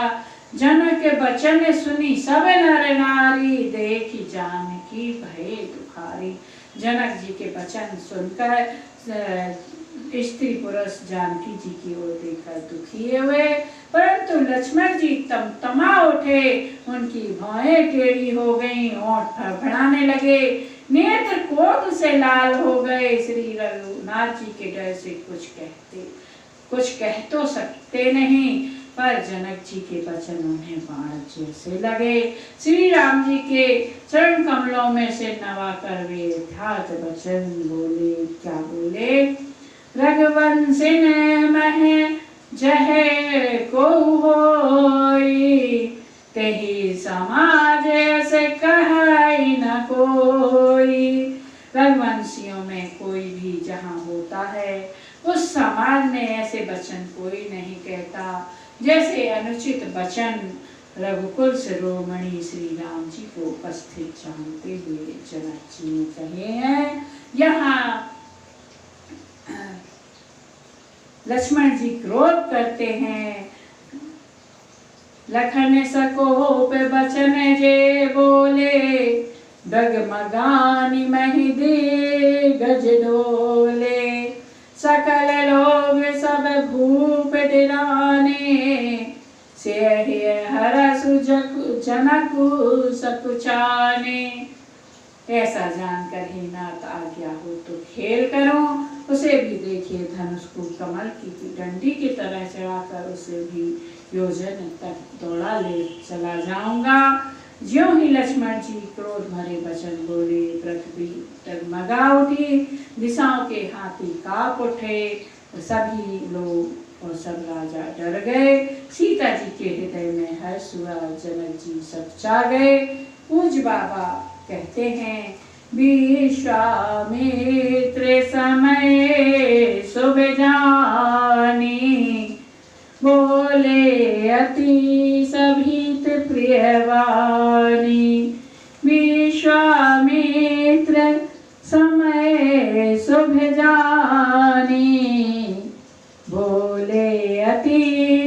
S1: जनक के वचन सुनी सब नर नारी, देखी जानकी भये दुखारी। जनक जी के वचन सुनकर स्त्री पुरुष जानकी जी की ओर देखकर दुखी हुए, परंतु लक्ष्मण जी तमा उठे। उनकी भौहें टेढ़ी हो गईं, होंठ फड़फड़ाने लगे, नेत्र क्रोध से लाल हो गए। श्री रघुनाथ जी के डर से कुछ कह तो सकते नहीं, पर जनक जी के वचन उन्हें बाण जैसे लगे। श्री राम जी के चरण कमलों में से नवा कर वे यथार्थ वचन बोले। क्या बोले? रघुवंशी मह जहे को होई, तेहि समाज से कहाई न कोई। रघुवंशियों में कोई भी जहाँ होता है उस समाज में ऐसे वचन कोई नहीं कहता जैसे अनुचित वचन रघुकुल शिरोमणि श्री राम जी को उपस्थित जानते हुए जनक जी ने कहे हैं। यहाँ लक्ष्मण जी क्रोध करते हैं। लखन सकोप बचन जे बोले, डगमगानी महि दिग्गज डोले। सकल लोग सब भूप डिराने, सेहि हरसु जनकु सकुचाने। ऐसा जानकर ही नाथ आज्ञा हो तो खेल करो, उसे भी देखिए धनुष को कमल की डंडी की तरह चढ़ाकर उसे भी योजन तक दौड़ा ले चला जाऊंगा। ज्यों ही लक्ष्मण जी क्रोध भरे वचन बोले, पृथ्वी डगमगा उठी, दिशाओं के हाथी कांप उठे, सभी लोग और सब राजा डर गए। सीता जी के हृदय में हर्ष हुआ, जनक जी सब चा गए। पूज्य बाबा कहते हैं, विश्वामित्र समय शुभ जानी, बोले अति सभीत प्रियवाणी। विश्वामित्र समय शुभ जानी, बोले अति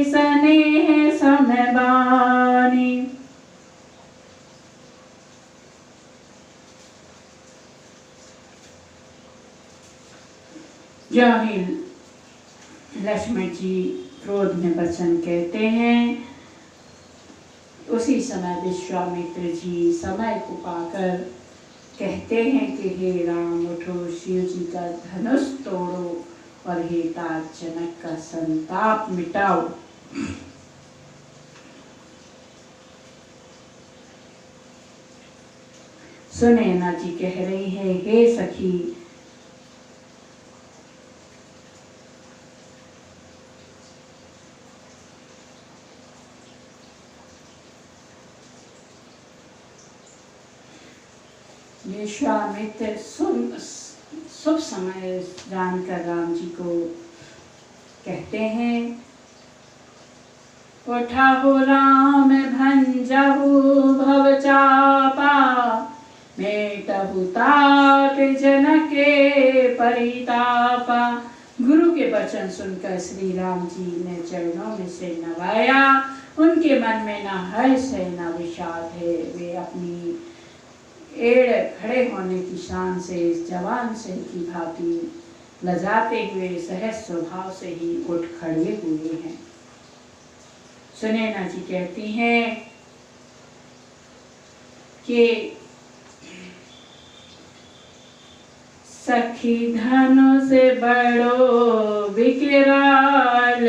S1: स्नेह समबानी। जो ही लक्ष्मण जी क्रोध में वचन कहते हैं, उसी समय विश्वामित्र जी समय को पाकर कहते हैं कि हे राम उठो, शिव जी का धनुष तोड़ो और हे तात जनक का संताप मिटाओ। सुनैना जी कह रही है, हे सखी, विश्वामित्र शुभ समय जानकर राम जी को कहते हैं, उठाहु राम भंजहु भव चापा, मेटहु तात जनके परितापा। गुरु के वचन सुनकर श्री राम जी ने चरणों में से नवाया। उनके मन में न हर्ष है न विषाद है। वे अपनी एड़ खड़े होने की शान से इस जवान सिंह की भांति लजाते हुए सहज स्वभाव से ही उठ खड़े हुए हैं। सुनैना जी कहती हैं कि सखी धनु से बड़ो विकराल,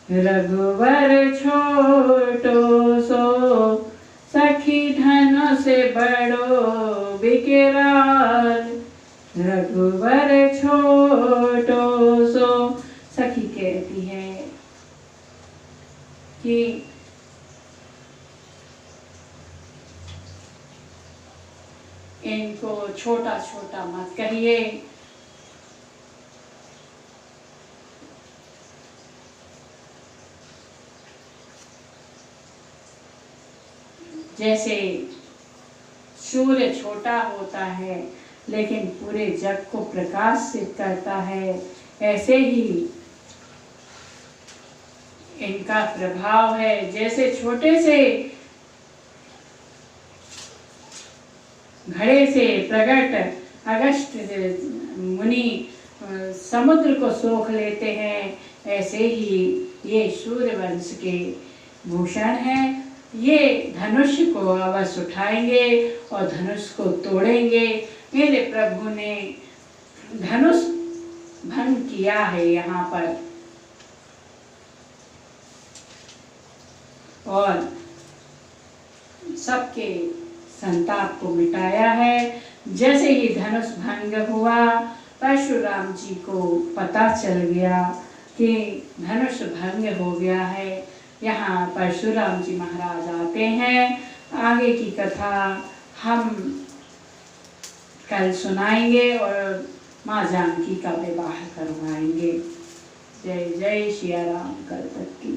S1: रघुवर छोटो सो। सखी धनु से बड़ो विकराल, रघुवर छोटो सो। सखी कहती है कि इनको छोटा छोटा मत कहिए, जैसे सूर्य छोटा होता है लेकिन पूरे जग को प्रकाशित करता है। ऐसे ही इनका प्रभाव है। जैसे छोटे से घड़े से प्रकट अगस्त मुनि समुद्र को सोख लेते हैं, ऐसे ही ये सूर्यवंश के भूषण हैं। ये धनुष को अवश्य उठाएंगे और धनुष को तोड़ेंगे। मेरे प्रभु ने धनुष भंग किया है यहाँ पर, और सबके संताप को मिटाया है। जैसे ही धनुष भंग हुआ, परशुराम जी को पता चल गया कि धनुष भंग हो गया है। यहाँ परशुराम जी महाराज आते हैं। आगे की कथा हम कल सुनाएंगे और माँ जानकी का विवाह करवाएंगे। जय जय सिया राम। कल तक की